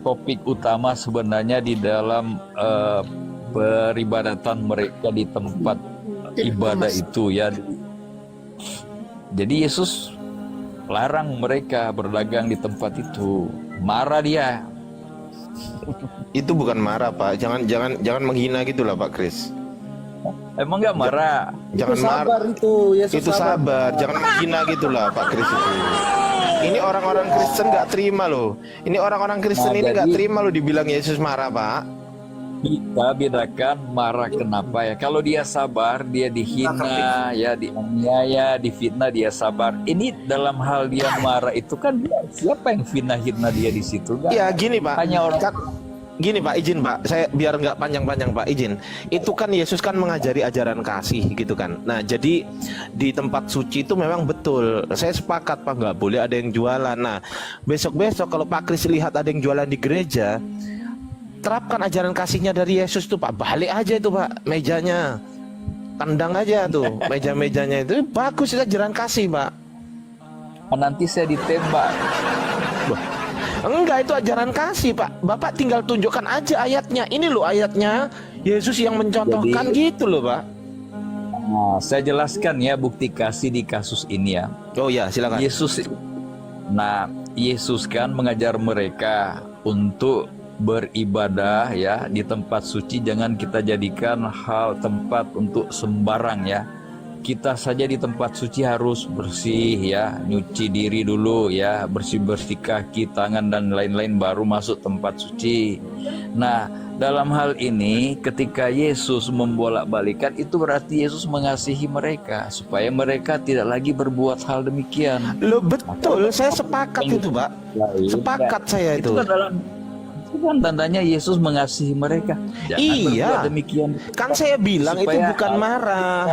topik utama sebenarnya di dalam peribadatan mereka di tempat ibadah itu ya. Jadi Yesus larang mereka berdagang di tempat itu. Marah dia. Itu bukan marah Pak. Jangan menghina gitulah Pak Kris. Emang nggak marah? Jangan marah. Itu Yesus Itu sabar. Jangan menghina gitulah Pak Kris itu. Ini orang-orang Kristen nggak terima loh. Ini orang-orang Kristen Nah, ini nggak jadi- terima loh dibilang Yesus marah Pak. Kita bedakan marah kenapa ya. Kalau dia sabar, dia dihina, ya dianiaya, difitnah, dia sabar. Ini dalam hal dia marah itu kan dia, siapa yang hina dia di situ? Nggak. Ya gini Pak. Hanya orang. Gini Pak, izin Pak, saya biar nggak panjang-panjang Pak, izin. Itu kan Yesus kan mengajari ajaran kasih gitu kan. Nah jadi di tempat suci itu memang betul. Saya sepakat Pak, nggak boleh ada yang jualan. Nah besok-besok kalau Pak Kris lihat ada yang jualan di gereja, terapkan ajaran kasihnya dari Yesus tuh Pak. Balik aja itu Pak mejanya, tendang aja tuh meja-mejanya itu bagus, itu ajaran kasih Pak. Nanti saya ditembak. Enggak, itu ajaran kasih Pak. Bapak tinggal tunjukkan aja ayatnya. Ini loh ayatnya, Yesus yang mencontohkan gitu loh Pak. Nah, saya jelaskan ya bukti kasih di kasus ini ya. Oh ya silakan. Yesus kan mengajar mereka untuk beribadah ya di tempat suci. Jangan kita jadikan hal tempat untuk sembarang ya. kita saja di tempat suci harus bersih ya, nyuci diri dulu ya, bersih-bersih kaki, tangan dan lain-lain baru masuk tempat suci. Nah, dalam hal ini ketika Yesus membolak-balikan itu berarti Yesus mengasihi mereka supaya mereka tidak lagi berbuat hal demikian. Lo betul, saya sepakat itu, Pak. Sepakat saya itu. Itu kan tandanya Yesus mengasihi mereka. Jangan berbuat demikian. Kan saya bilang itu Supaya bukan marah.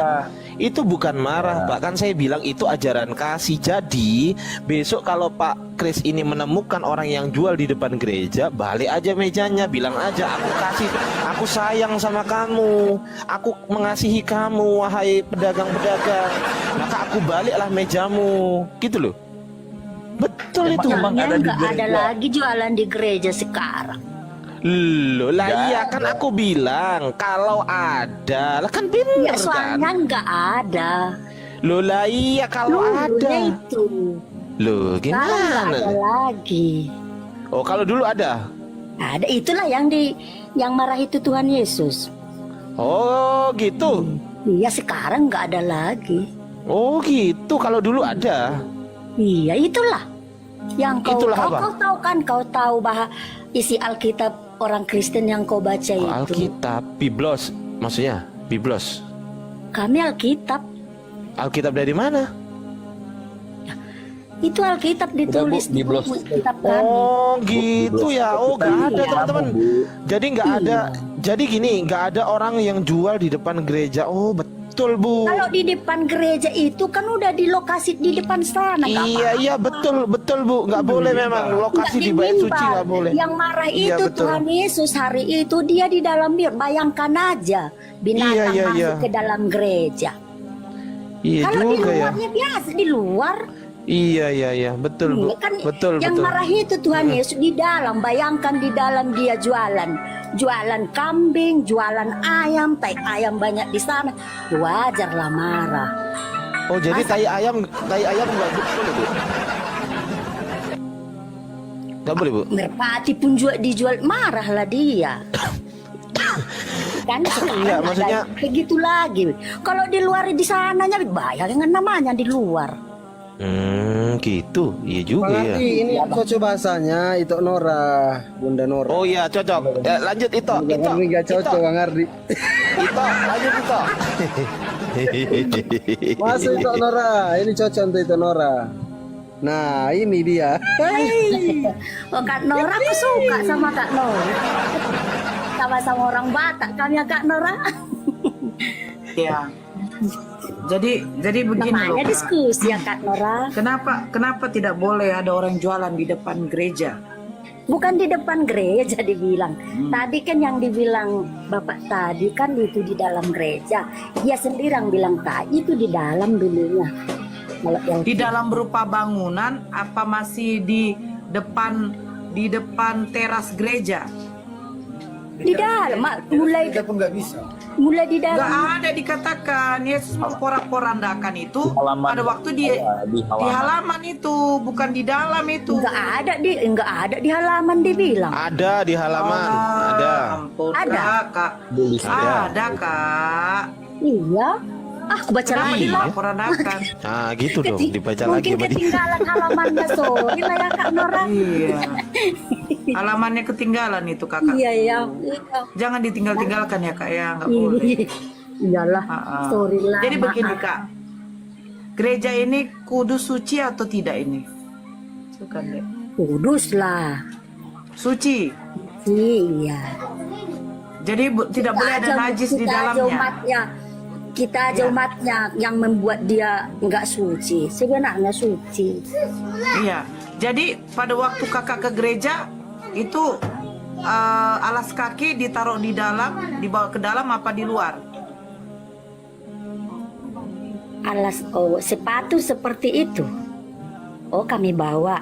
Itu bukan marah, Pak. Kan saya bilang itu ajaran kasih. Jadi besok kalau Pak Kris ini menemukan orang yang jual di depan gereja, balik aja mejanya, bilang aja, aku kasih, aku sayang sama kamu, aku mengasihi kamu, wahai pedagang-pedagang. Maka aku baliklah mejamu, gitu loh. Betul itu. Emangnya nggak ada lagi jualan di gereja sekarang. Loh lah iya kan aku bilang kalau ada lah kan bener Ya soalnya kan. nggak ada. Loh lah iya kalau ada. Itu. Loh Sekarang nggak gimana? ada lagi. Oh kalau dulu ada. Ada, itulah yang marah itu Tuhan Yesus. Oh gitu. Iya, sekarang nggak ada lagi. Oh gitu, kalau dulu ada. Iya, itulah. Yang Itulah apa? kau tahu bahwa isi Alkitab orang Kristen yang kau baca itu. Alkitab, Biblos, maksudnya Biblos. Kami Alkitab. Alkitab dari mana? Itu Alkitab ditulis di Biblos. buku kitab kami. Oh gitu ya. Oh nggak ada teman-teman. Jadi nggak ada. Jadi gini, nggak ada orang yang jual di depan gereja. Oh betul Bu. Kalau di depan gereja itu kan udah di lokasi di depan sana. nggak Iya apa-apa. iya betul Bu. Nggak boleh memang lokasi di bait suci mimbar. nggak boleh. Yang marah Iya, itu betul. Tuhan Yesus hari itu dia di dalam mimbar. Bayangkan aja binatang Iya, masuk iya. ke dalam gereja. Iya Kalau di juga ya. luarnya biasa di luar. Iya betul Bu. Kan Betul yang betul. marah itu Tuhan Yesus di dalam. Bayangkan di dalam dia jualan kambing, jualan ayam, tai ayam banyak di sana. Wajarlah marah. Oh jadi tai ayam nggak boleh Bu? Nggak boleh Bu? Merpati pun dijual, marahlah dia. Kan sekarang Iya, ada maksudnya- begitu lagi. Kalau di luar di sananya bayangkan namanya di luar. Gitu. Iya juga ya. Mengerti ini cocok bahasanya itu Nora, Bunda Nora. Oh iya cocok. Ya, lanjut itu. Bang Ardi nggak cocok Bang Ardi. Itu lanjut itu. Masuk itu Nora, ini cocok untuk itu Nora. Nah ini dia. Oh Kak Nora, aku suka sama Kak Nora. Sama-sama orang Batak kami ya Kak Nora. Ya. Jadi begini loh. Namanya Kak. diskusi ya Kak Nora. Kenapa tidak boleh ada orang jualan di depan gereja? Bukan di depan gereja dibilang. Tadi kan yang dibilang Bapak tadi kan itu di dalam gereja. Dia sendiri yang bilang tadi itu di dalam dulunya. Kalau yang Di dalam berupa bangunan apa masih di depan teras gereja? di dalam mulai mulai di Gak dalam. ada dikatakan Yesus memporak-porandakan itu halaman. pada waktu dia Di halaman. di halaman itu, bukan di dalam itu. Enggak ada di halaman dibilang. Ada di halaman. Ada. Ampun, Ada. Kak. Ada. Ada, Kak. Iya. Aku baca Kenapa lagi lah. dilaporandakan? Nah gitu dong. Dibaca lagi. Mungkin ketinggalan halamannya, sorry lah ya Kak Nora. Iya. Halamannya ketinggalan itu Kakak. Iya ya. Jangan ditinggal-tinggalkan ya Kak ya, nggak boleh. Iyalah. Ah. Sorry lah. Jadi begini maaf. Kak, gereja ini kudus suci atau tidak ini? Bukan deh. Kudus lah. Suci. Iya. Jadi tidak boleh ada najis di dalamnya. Kita aja umatnya yang membuat dia nggak suci. Sebenarnya suci. Iya. Jadi pada waktu Kakak ke gereja itu alas kaki ditaruh di dalam, dibawa ke dalam apa di luar? Sepatu seperti itu. Oh kami bawa.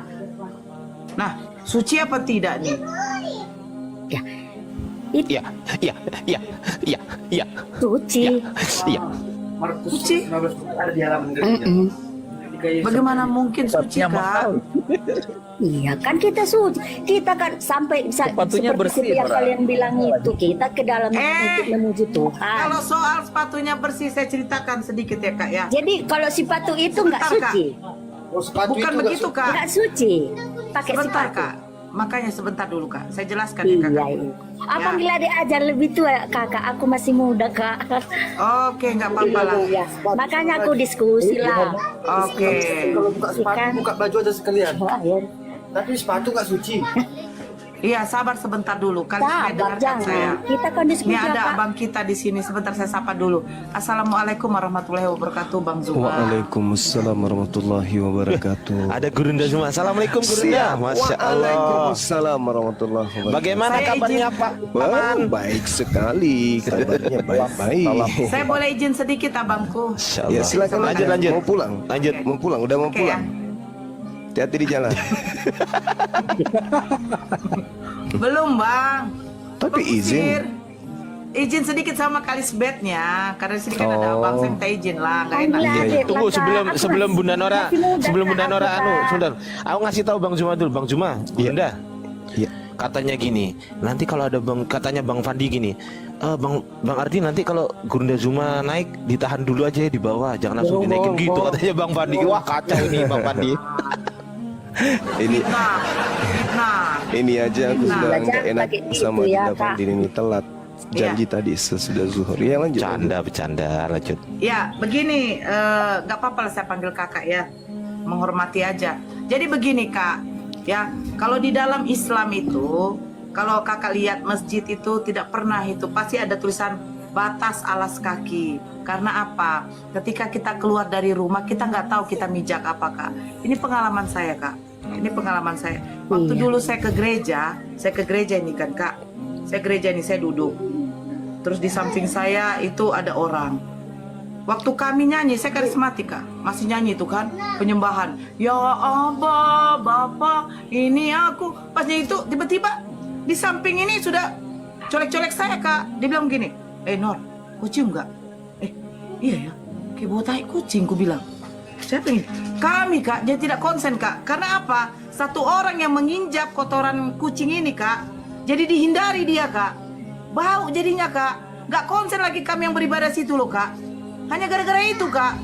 Nah, suci apa tidak nih? Ya. Itu Iya. suci. Iya. Suci? Bagaimana mungkin suci Kak? Iya kan kita suci, kita kan sampai Sepatunya bersih, yang Bara. kalian bilang itu kita ke dalam untuk memuji Tuhan. Kalau soal sepatunya bersih saya ceritakan sedikit ya Kak ya. Jadi kalau sepatu itu nggak Sebentar, Kak. suci, Bukan begitu Kak. nggak suci, pakai Sebentar sepatu. Kak. Makanya sebentar dulu Kak. Saya jelaskan ya Kak. Iya, iya. Apabila diajar lebih tua kakak, aku masih muda kak. Oke, nggak apa-apa lah. Iya. Makanya aku diskusi lah. Oke. Kalau buka sepatu, Ikan. buka baju aja sekalian. Akhir. Tapi sepatu nggak suci. Iya, sabar sebentar dulu. Kalian Sabar, dengarkan saya. jangan. Kita kan diskusi Ini ada apa? abang kita di sini. Sebentar saya sapa dulu. Assalamualaikum warahmatullahi wabarakatuh, Bang Zuma. Waalaikumsalam warahmatullahi wabarakatuh. Ada Gurunda semua. Assalamualaikum Gurunda. Masya Allah. Waalaikumsalam warahmatullahi wabarakatuh. Bagaimana Saya kabarnya izin- Pak? Wah, Aman. baik sekali, kabarnya baik-baik. Saya boleh izin sedikit, abangku. Masya Ya Allah. silakan Lanjut, aja. lanjut. Mau pulang? Lanjut. Mau pulang? Udah mau Oke, pulang? Hati-hati di jalan. Belum, Bang. Tapi Bang izin. Kusir. Izin sedikit sama Kalisbetnya. Karena di sini kan ada Oh. abang, saya minta izin lah. Nggak enak. Alhamdulillah, Iya, iya. Dek. Tunggu Maka sebelum aku sebelum masih- Bunda Nora, masih muda, sebelum Bunda Kak, Nora aku, anu, Kak. sebentar. Aku ngasih tahu Bang Zuma dulu, Bang Zuma. Bunda. Iya. Katanya gini, nanti kalau ada katanya Bang Fandi gini, Bang Ardi nanti kalau Gurunda Zuma naik ditahan dulu aja ya di bawah, jangan langsung dinaikin gitu katanya Bang Fandi. Wah kacau ini Bang Fandi. Ini Nah, ini aja aku Nah, sudah belajar nggak enak pakai gitu sama ya, Dinda Fandi ini telat. Janji tadi sesudah zuhur. Ya lanjut. Bercanda, lanjut. ya begini, nggak apa-apa lah saya panggil kakak ya, menghormati aja. Jadi begini Kak, ya kalau di dalam Islam itu, kalau kakak lihat masjid itu tidak pernah itu pasti ada tulisan batas alas kaki. Karena apa? Ketika kita keluar dari rumah kita nggak tahu kita mijak apa Kak. Ini pengalaman saya Kak. Ini pengalaman saya. Waktu dulu saya ke gereja ini kan Kak. Saya gereja ini saya duduk. Terus di samping saya itu ada orang. Waktu kami nyanyi, saya karismatik Kak. Masih nyanyi itu kan, penyembahan. Ya Abba, Bapak, ini aku. Pas nyanyi itu tiba-tiba di samping ini sudah colek-colek saya Kak. Dia bilang gini, Nor, kau cium nggak? Iya ya, kayak bau tai kucing ku bilang. Siapa ini? Kami Kak, dia tidak konsen Kak. Karena apa? Satu orang yang menginjak kotoran kucing ini Kak. Jadi dihindari dia Kak. Bau jadinya Kak. Gak konsen lagi kami yang beribadah situ loh Kak. Hanya gara-gara itu Kak.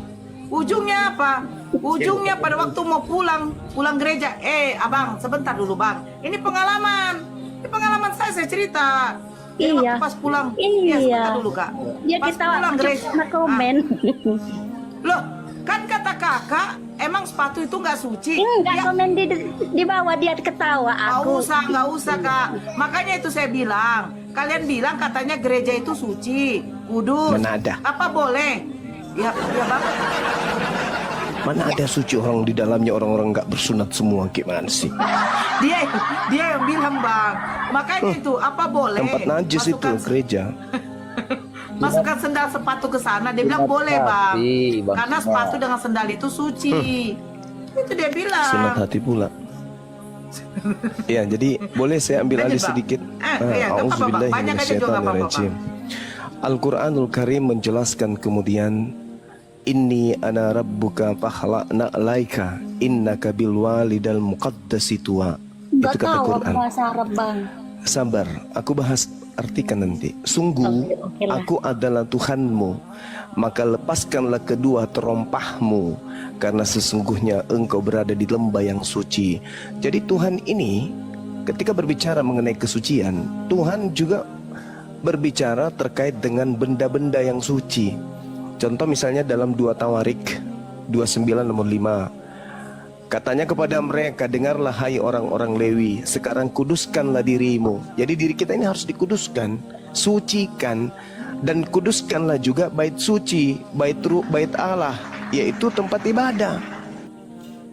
Ujungnya apa? Ujungnya pada waktu mau pulang gereja. Abang, sebentar dulu Bang. Ini pengalaman. Ini pengalaman saya cerita. Jadi Iya. waktu pas pulang. Iya. Sebentar dulu Kak. Ya Pas kita pulang gereja. sama komen. Loh, kan kata kakak, emang sepatu itu nggak suci? Enggak komen di bawah dia ketawa aku. Nggak usah Kak. Makanya itu saya bilang, kalian bilang katanya gereja itu suci, kudus. Mana ada? Apa boleh? Ya Bang. Mana ada suci orang di dalamnya orang-orang nggak bersunat semua gimana sih? Dia yang bilang Bang. Makanya itu apa boleh? Tempat najis itu gereja. Masukkan sendal sepatu ke sana, dia bilang boleh Bang. Karena sepatu dengan sendal itu suci. Itu dia bilang. Sunat hati pula. Ya, jadi boleh saya ambil alih Lanjut, Bang. sedikit. Iya, nggak apa-apa, Bang. Banyak aja juga nggak apa-apa, A'udzubillahi Al-Quranul Karim menjelaskan kemudian Inni ana rabbuka fakhla'na alaika innaka bil walidal muqaddasi tuwa. Enggak Itu kata tahu aku Quran. bahasa Arab Bang. Sabar, aku bahas artikan nanti. Sungguh Oke lah. aku adalah Tuhanmu, maka lepaskanlah kedua terompahmu, karena sesungguhnya engkau berada di lembah yang suci. Jadi Tuhan ini ketika berbicara mengenai kesucian, Tuhan juga berbicara terkait dengan benda-benda yang suci. Contoh misalnya dalam 2 Tawarik 29 nomor 5. Katanya kepada mereka, dengarlah hai orang-orang Lewi, sekarang kuduskanlah dirimu. Jadi diri kita ini harus dikuduskan, sucikan, dan kuduskanlah juga bait suci, bait Allah, yaitu tempat ibadah.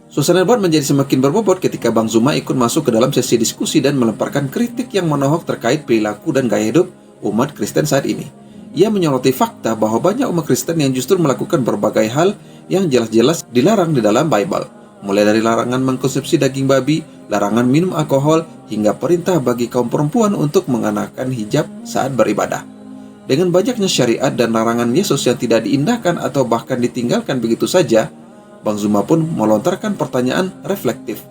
Suasana debat menjadi semakin berbobot ketika Bang Zuma ikut masuk ke dalam sesi diskusi dan melemparkan kritik yang menohok terkait perilaku dan gaya hidup umat Kristen saat ini. Ia menyoroti fakta bahwa banyak umat Kristen yang justru melakukan berbagai hal yang jelas-jelas dilarang di dalam Bible. Mulai dari larangan mengkonsumsi daging babi, larangan minum alkohol, hingga perintah bagi kaum perempuan untuk mengenakan hijab saat beribadah. Dengan banyaknya syariat dan larangan Yesus yang tidak diindahkan atau bahkan ditinggalkan begitu saja, Bang Zuma pun melontarkan pertanyaan reflektif.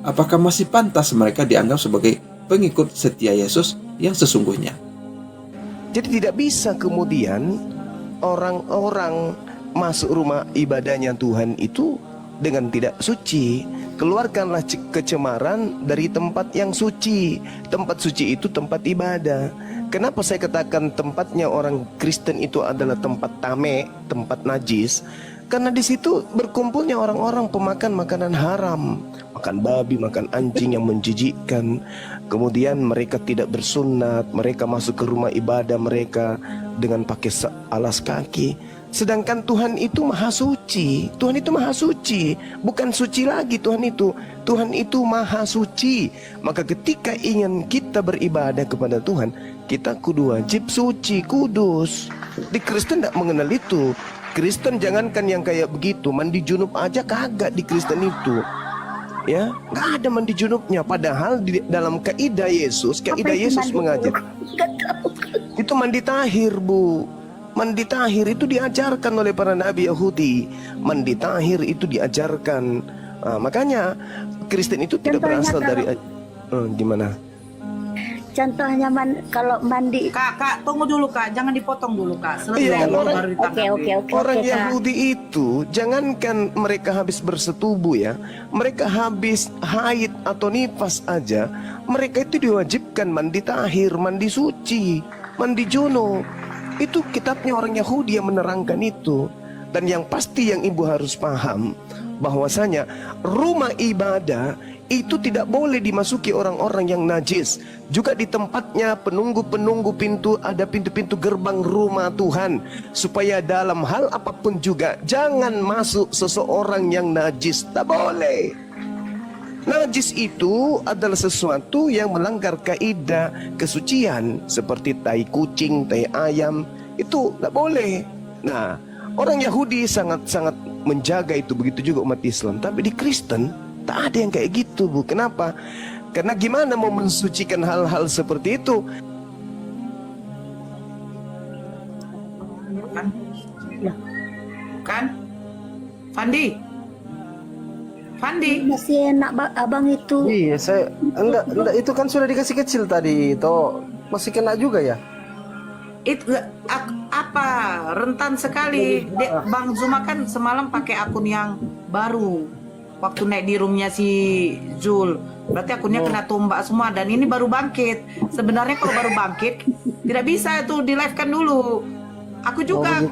apakah masih pantas mereka dianggap sebagai pengikut setia Yesus yang sesungguhnya? Jadi tidak bisa kemudian orang-orang masuk rumah ibadahnya Tuhan itu dengan tidak suci. Keluarkanlah kecemaran dari tempat yang suci. Tempat suci itu tempat ibadah. Kenapa saya katakan tempatnya orang Kristen itu adalah tempat tame, tempat najis? Karena di situ berkumpulnya orang-orang pemakan makanan haram, makan babi, makan anjing yang menjijikkan. Kemudian mereka tidak bersunat, mereka masuk ke rumah ibadah mereka dengan pakai alas kaki. Sedangkan Tuhan itu maha suci. Tuhan itu maha suci, bukan suci lagi Tuhan itu. Tuhan itu maha suci. Maka ketika ingin kita beribadah kepada Tuhan, kita kudu wajib suci, kudus. Di Kristen tidak mengenal itu. Kristen jangankan yang kayak begitu, mandi junub aja kagak di Kristen itu. Ya, nggak ada mandi junubnya. Padahal di dalam kaidah Yesus mengajar itu mandi tahir, Bu. Mandi tahir itu diajarkan oleh para nabi Yahudi. Mandi tahir itu diajarkan. Makanya Kristen itu tidak berasal dari gimana? Contohnya kalau mandi. Kak, tunggu dulu Kak, jangan dipotong dulu Kak. Iya, Orang Yahudi itu jangankan mereka habis bersetubuh ya, mereka habis haid atau nifas aja, mereka itu diwajibkan mandi tahir, mandi suci, mandi junub. Itu kitabnya orang Yahudi yang menerangkan itu. Dan yang pasti yang ibu harus paham bahwasanya rumah ibadah itu tidak boleh dimasuki orang-orang yang najis. Juga di tempatnya penunggu-penunggu pintu, ada pintu-pintu gerbang rumah Tuhan, supaya dalam hal apapun juga jangan masuk seseorang yang najis. Tak boleh. Najis itu adalah sesuatu yang melanggar kaidah kesucian, seperti tai kucing, tai ayam, itu tak boleh. Nah, orang Yahudi sangat-sangat menjaga itu, begitu juga umat Islam. Tapi di Kristen tak ada yang kayak gitu, Bu. Kenapa? Karena gimana mau mensucikan hal-hal seperti itu? Kan? Fandi masih enak abang itu. Iya, saya enggak itu kan sudah dikasih kecil tadi, toh masih kena juga ya. Itu apa rentan sekali. Bang Zuma kan semalam pakai akun yang baru waktu naik di roomnya si Zul. Berarti akunnya kena tombak semua, dan ini baru bangkit. Sebenarnya kalau baru bangkit tidak bisa itu di live kan dulu. Aku juga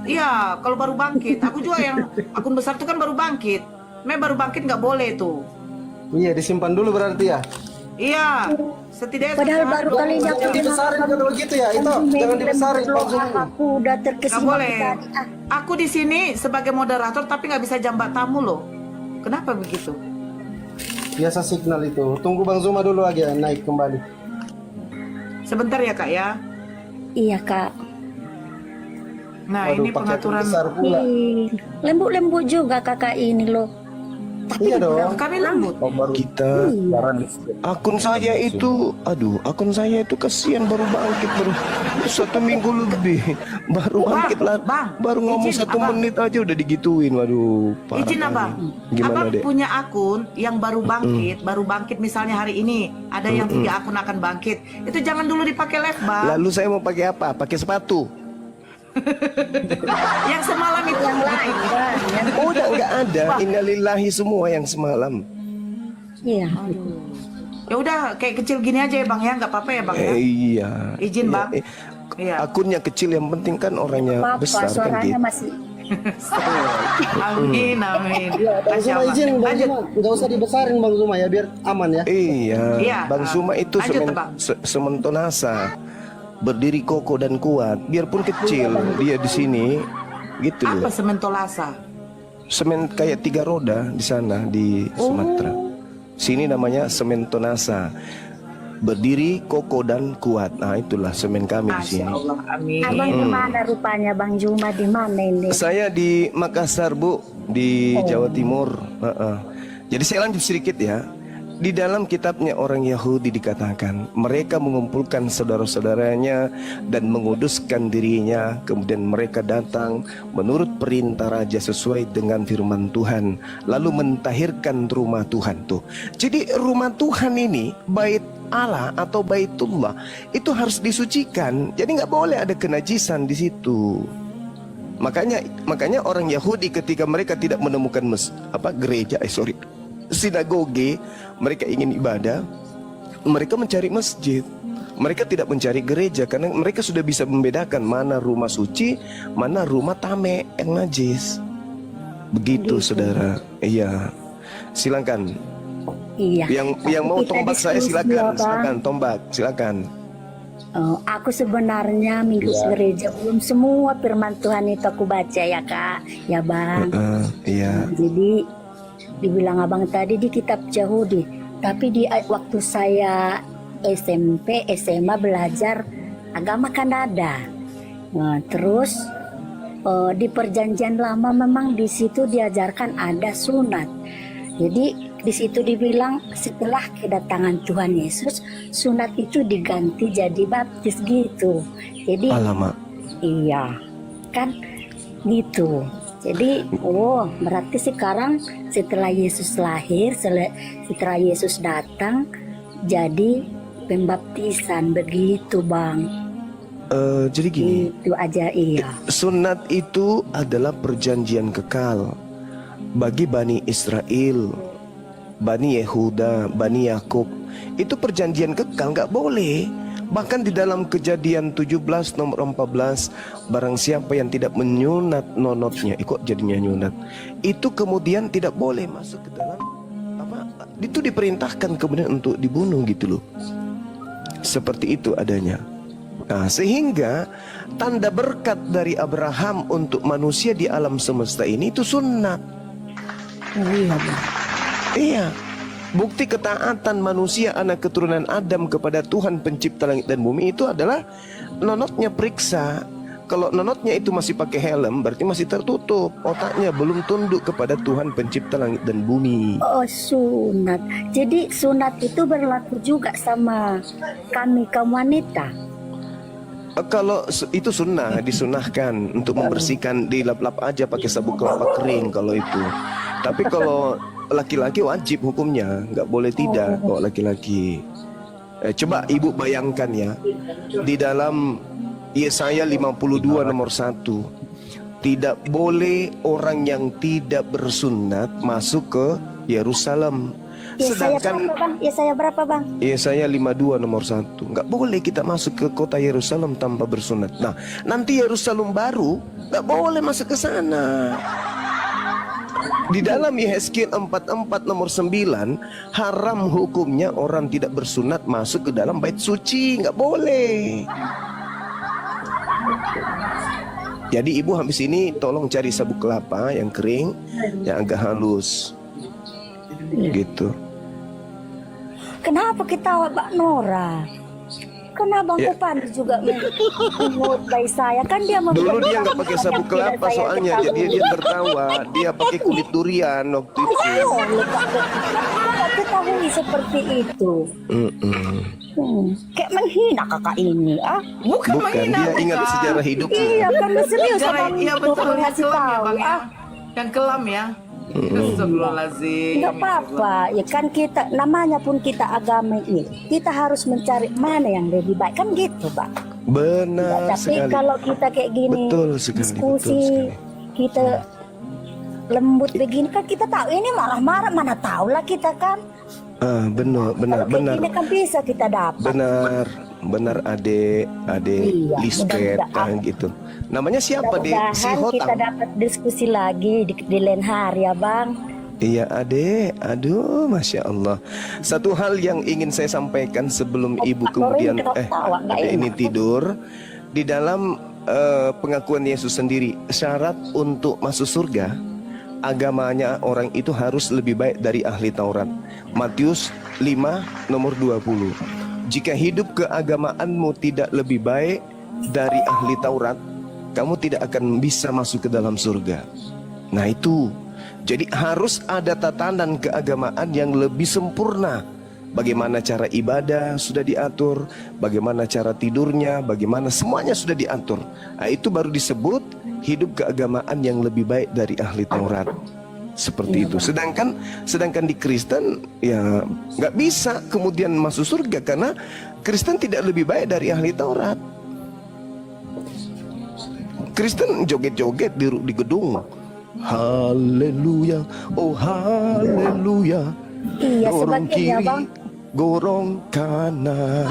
iya, kalau baru bangkit aku juga yang akun besar itu kan baru bangkit. Baru bangkit nggak boleh tuh. Iya, disimpan dulu berarti ya. Iya, setidaknya Padahal baru kalinya jangan dibesarin kalau begitu ya, itu jangan dibesarin. Aku udah terkesima. Nggak boleh. Aku di sini sebagai moderator tapi nggak bisa jambat tamu loh. Kenapa begitu? Biasa signal itu. Tunggu Bang Zuma dulu aja naik kembali. Sebentar ya Kak ya. Iya Kak. Nah, Waduh, ini pakai pengaturan besar pula. Lembut-lembut juga kakak ini loh. Iya dong. Kami lembut. Kita akun saya itu, akun saya itu kasihan baru bangkit baru 1 minggu lebih, baru bangkit lah, baru ngomong 1 menit aja udah digituin. Waduh, parah. Izin Abang, Gimana, Abang Dek? punya akun yang baru bangkit misalnya hari ini ada yang 3 akun akan bangkit, itu jangan dulu dipakai live Bang. Lalu saya mau pakai apa? Pakai sepatu. Yang semalam itu Yang lain kan. Udah nggak ada. Innalillahi semua yang semalam. Iya. ya udah kayak kecil gini aja ya Bang ya, nggak apa-apa ya Bang ya. Iya. Izin Bang. Iya. Akunnya kecil, yang penting kan orangnya besar kan Suaranya gitu. masih. Amin. Bang Zuma izin, Bang Zuma nggak usah dibesarin Bang Zuma ya, biar aman ya. Iya. Bang Zuma itu Lanjut, Bang. sementonasa, berdiri kokoh dan kuat, biarpun kecil dia di sini, gitu Apa loh. sementolasa? Semen kayak 3 roda di sana di Sumatera. Sini namanya sementonasa, berdiri kokoh dan kuat. Nah itulah semen kami di Masya sini. Allah, amin. Abang di mana rupanya Bang Zuma, di mana ini? Saya di Makassar, Bu, di Jawa Timur. Jadi saya lanjut sedikit ya. Di dalam kitabnya orang Yahudi dikatakan mereka mengumpulkan saudara-saudaranya dan menguduskan dirinya. Kemudian mereka datang menurut perintah raja sesuai dengan firman Tuhan, lalu mentahirkan rumah Tuhan tuh. Jadi rumah Tuhan ini, bait Allah atau baitullah, itu harus disucikan. Jadi nggak boleh ada kenajisan di situ. Makanya orang Yahudi ketika mereka tidak menemukan sinagoge, mereka ingin ibadah, mereka mencari masjid. Mereka tidak mencari gereja karena mereka sudah bisa membedakan mana rumah suci, mana rumah tame yang najis. Begitu, saudara. Iya. Silakan. Iya. Yang mau Kita tombak saya diskusi, silakan, ya, Bang. silakan tombak, silakan. Aku sebenarnya minggu gereja belum semua firman Tuhan itu aku baca ya Kak, ya Bang. Iya. Jadi dibilang abang tadi di kitab Yahudi, tapi di waktu saya SMP, SMA belajar agama kan ada. Nah, terus di perjanjian lama memang di situ diajarkan ada sunat. Jadi di situ dibilang setelah kedatangan Tuhan Yesus, sunat itu diganti jadi baptis gitu. Jadi Alamak. iya, kan gitu. Jadi, berarti sekarang setelah Yesus lahir, setelah Yesus datang, jadi pembaptisan begitu, Bang. Jadi gini. Itu aja, iya. Sunat itu adalah perjanjian kekal bagi Bani Israel, Bani Yehuda, Bani Yakub. Itu perjanjian kekal, nggak boleh. Bahkan di dalam Kejadian 17 nomor 14, barang siapa yang tidak menyunat nonotnya, kok jadinya nyunat, itu kemudian tidak boleh masuk ke dalam itu diperintahkan kemudian untuk dibunuh gitu loh. Seperti itu adanya. Nah, sehingga tanda berkat dari Abraham untuk manusia di alam semesta ini itu sunnat. Iya, Bang. Iya. Bukti ketaatan manusia anak keturunan Adam kepada Tuhan pencipta langit dan bumi itu adalah nonotnya periksa. Kalau nonotnya itu masih pakai helm, berarti masih tertutup. Otaknya belum tunduk kepada Tuhan pencipta langit dan bumi. Oh, sunat. Jadi sunat itu berlaku juga sama kami kaum wanita. Kalau itu sunnah, disunahkan untuk membersihkan, dilap-lap aja pakai sabuk kelapa kering kalau itu. Tapi kalau laki-laki wajib hukumnya, nggak boleh tidak kok laki-laki. Coba ibu bayangkan ya, di dalam Yesaya 52 nomor 1, tidak boleh orang yang tidak bersunat masuk ke Yerusalem. Sedangkan Yesaya berapa, Bang? Yesaya 52 nomor 1, nggak boleh kita masuk ke kota Yerusalem tanpa bersunat. Nah, nanti Yerusalem baru nggak boleh masuk ke sana. Di dalam Yehezkiel 44 nomor 9, haram hukumnya orang tidak bersunat masuk ke dalam bait suci, nggak boleh. Jadi ibu habis ini tolong cari sabuk kelapa yang kering, yang agak halus, gitu. Kenapa kita Mbak Nora? Kenapa Bang Kupan juga mengutai saya? Kan dia dulu dia nggak pakai sabuk kelapa soalnya, jadi dia tertawa. Dia pakai kulit durian waktu itu. Kakak ketahui seperti itu. Kayak menghina kakak ini, Bukan menghina, dia ingat sejarah hidupnya. Iya, karena serius abang Iya itu betul, yang ngasih kelam ya tahu. Bang ya. Yang kelam ya. Astagfirullahaladzim. Nggak apa-apa, ya kan kita namanya pun kita agama ini, kita harus mencari mana yang lebih baik kan gitu, Pak. Benar Tapi sekali. kalau kita kayak gini Betul sekali, diskusi, betul sekali. kita lembut begini kan kita tahu ini marah-marah, mana tahu lah kita kan. Benar. Kayak gini kan bisa kita dapat. Benar adik Iya, Lisbeth mudah-mudahan. gitu. Namanya siapa dek? Si Mudah-mudahan kita Hotang. dapat diskusi lagi di lain hari ya Bang. Iya adek, aduh masya Allah. Satu hal yang ingin saya sampaikan sebelum ibu kemudian ketawa, nggak adek ini enak. tidur, di dalam pengakuan Yesus sendiri, syarat untuk masuk surga agamanya orang itu harus lebih baik dari ahli Taurat. Matius 5 nomor 20. Jika hidup keagamaanmu tidak lebih baik dari ahli Taurat, kamu tidak akan bisa masuk ke dalam surga. Nah itu, jadi harus ada tatanan keagamaan yang lebih sempurna bagaimana cara ibadah sudah diatur, bagaimana cara tidurnya, bagaimana semuanya sudah diatur. Nah, itu baru disebut hidup keagamaan yang lebih baik dari ahli Taurat. Seperti itu. Sedangkan di Kristen ya nggak bisa kemudian masuk surga karena Kristen tidak lebih baik dari ahli Taurat. Kristen joget-joget di gedung. Haleluya, oh haleluya. Iya, Gorong sebagainya kiri, bang. gorong kanan.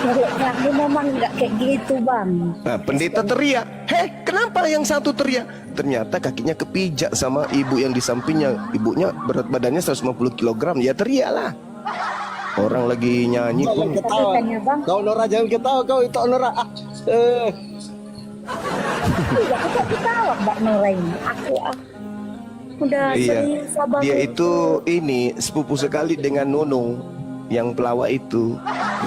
Kalau kami memang nggak kayak gitu bang. Nah, pendeta teriak, heh kenapa yang satu teriak? Ternyata kakinya kepijak sama ibu yang di sampingnya. Ibunya berat badannya 150 kg, ya teriaklah. Orang lagi nyanyi pun Ketawa. Kau Nora jangan ketawa kau itu Nora. Iya, aku tak ketawa Mbak Nora ini. Aku udah serius abang. Dia itu ini sepupu sekali dengan Nunung yang pelawak itu.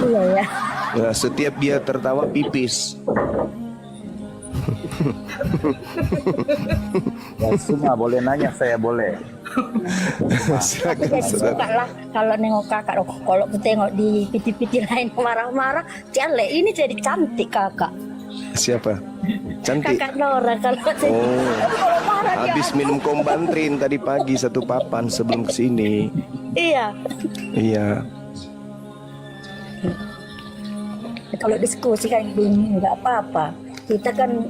Iya ya. Nah, setiap dia tertawa pipis. Ya semua boleh nanya, saya boleh. Aku jadi suka lah kalau nengok kakak. Kalau aku tengok di piti-piti lain marah-marah, jelek. Ini jadi cantik kakak. Siapa? Cantik. Kakak Nora kalau kalau marah dia. Habis minum kombantrin tadi pagi 1 papan sebelum kesini. Iya. Iya. Kalau diskusi kan bingung, nggak apa-apa. Kita kan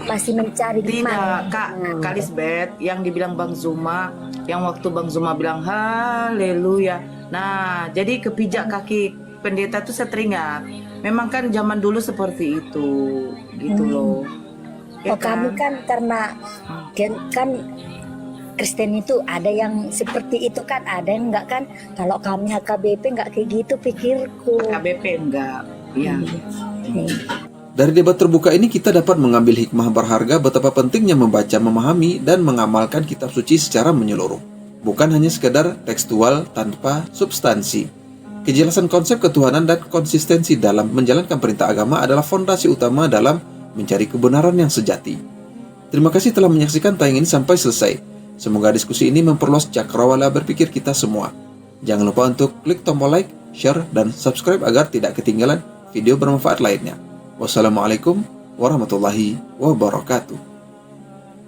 masih mencari di Tidak, mana. Kak Lisbeth, yang dibilang Bang Zuma, yang waktu Bang Zuma bilang haleluya. Nah, jadi kepijak kaki pendeta itu saya teringat. Memang kan zaman dulu seperti itu, gitu loh. Ya Oh, kami kan karena kan Kristen itu ada yang seperti itu kan, ada yang enggak kan. Kalau kami HKBP enggak kayak gitu pikirku. KBP enggak, iya. Dari debat terbuka ini kita dapat mengambil hikmah berharga betapa pentingnya membaca, memahami, dan mengamalkan kitab suci secara menyeluruh. Bukan hanya sekedar tekstual tanpa substansi. Kejelasan konsep ketuhanan dan konsistensi dalam menjalankan perintah agama adalah fondasi utama dalam mencari kebenaran yang sejati. Terima kasih telah menyaksikan tayangan ini sampai selesai. Semoga diskusi ini memperluas cakrawala berpikir kita semua. Jangan lupa untuk klik tombol like, share, dan subscribe agar tidak ketinggalan video bermanfaat lainnya. Wassalamualaikum warahmatullahi wabarakatuh.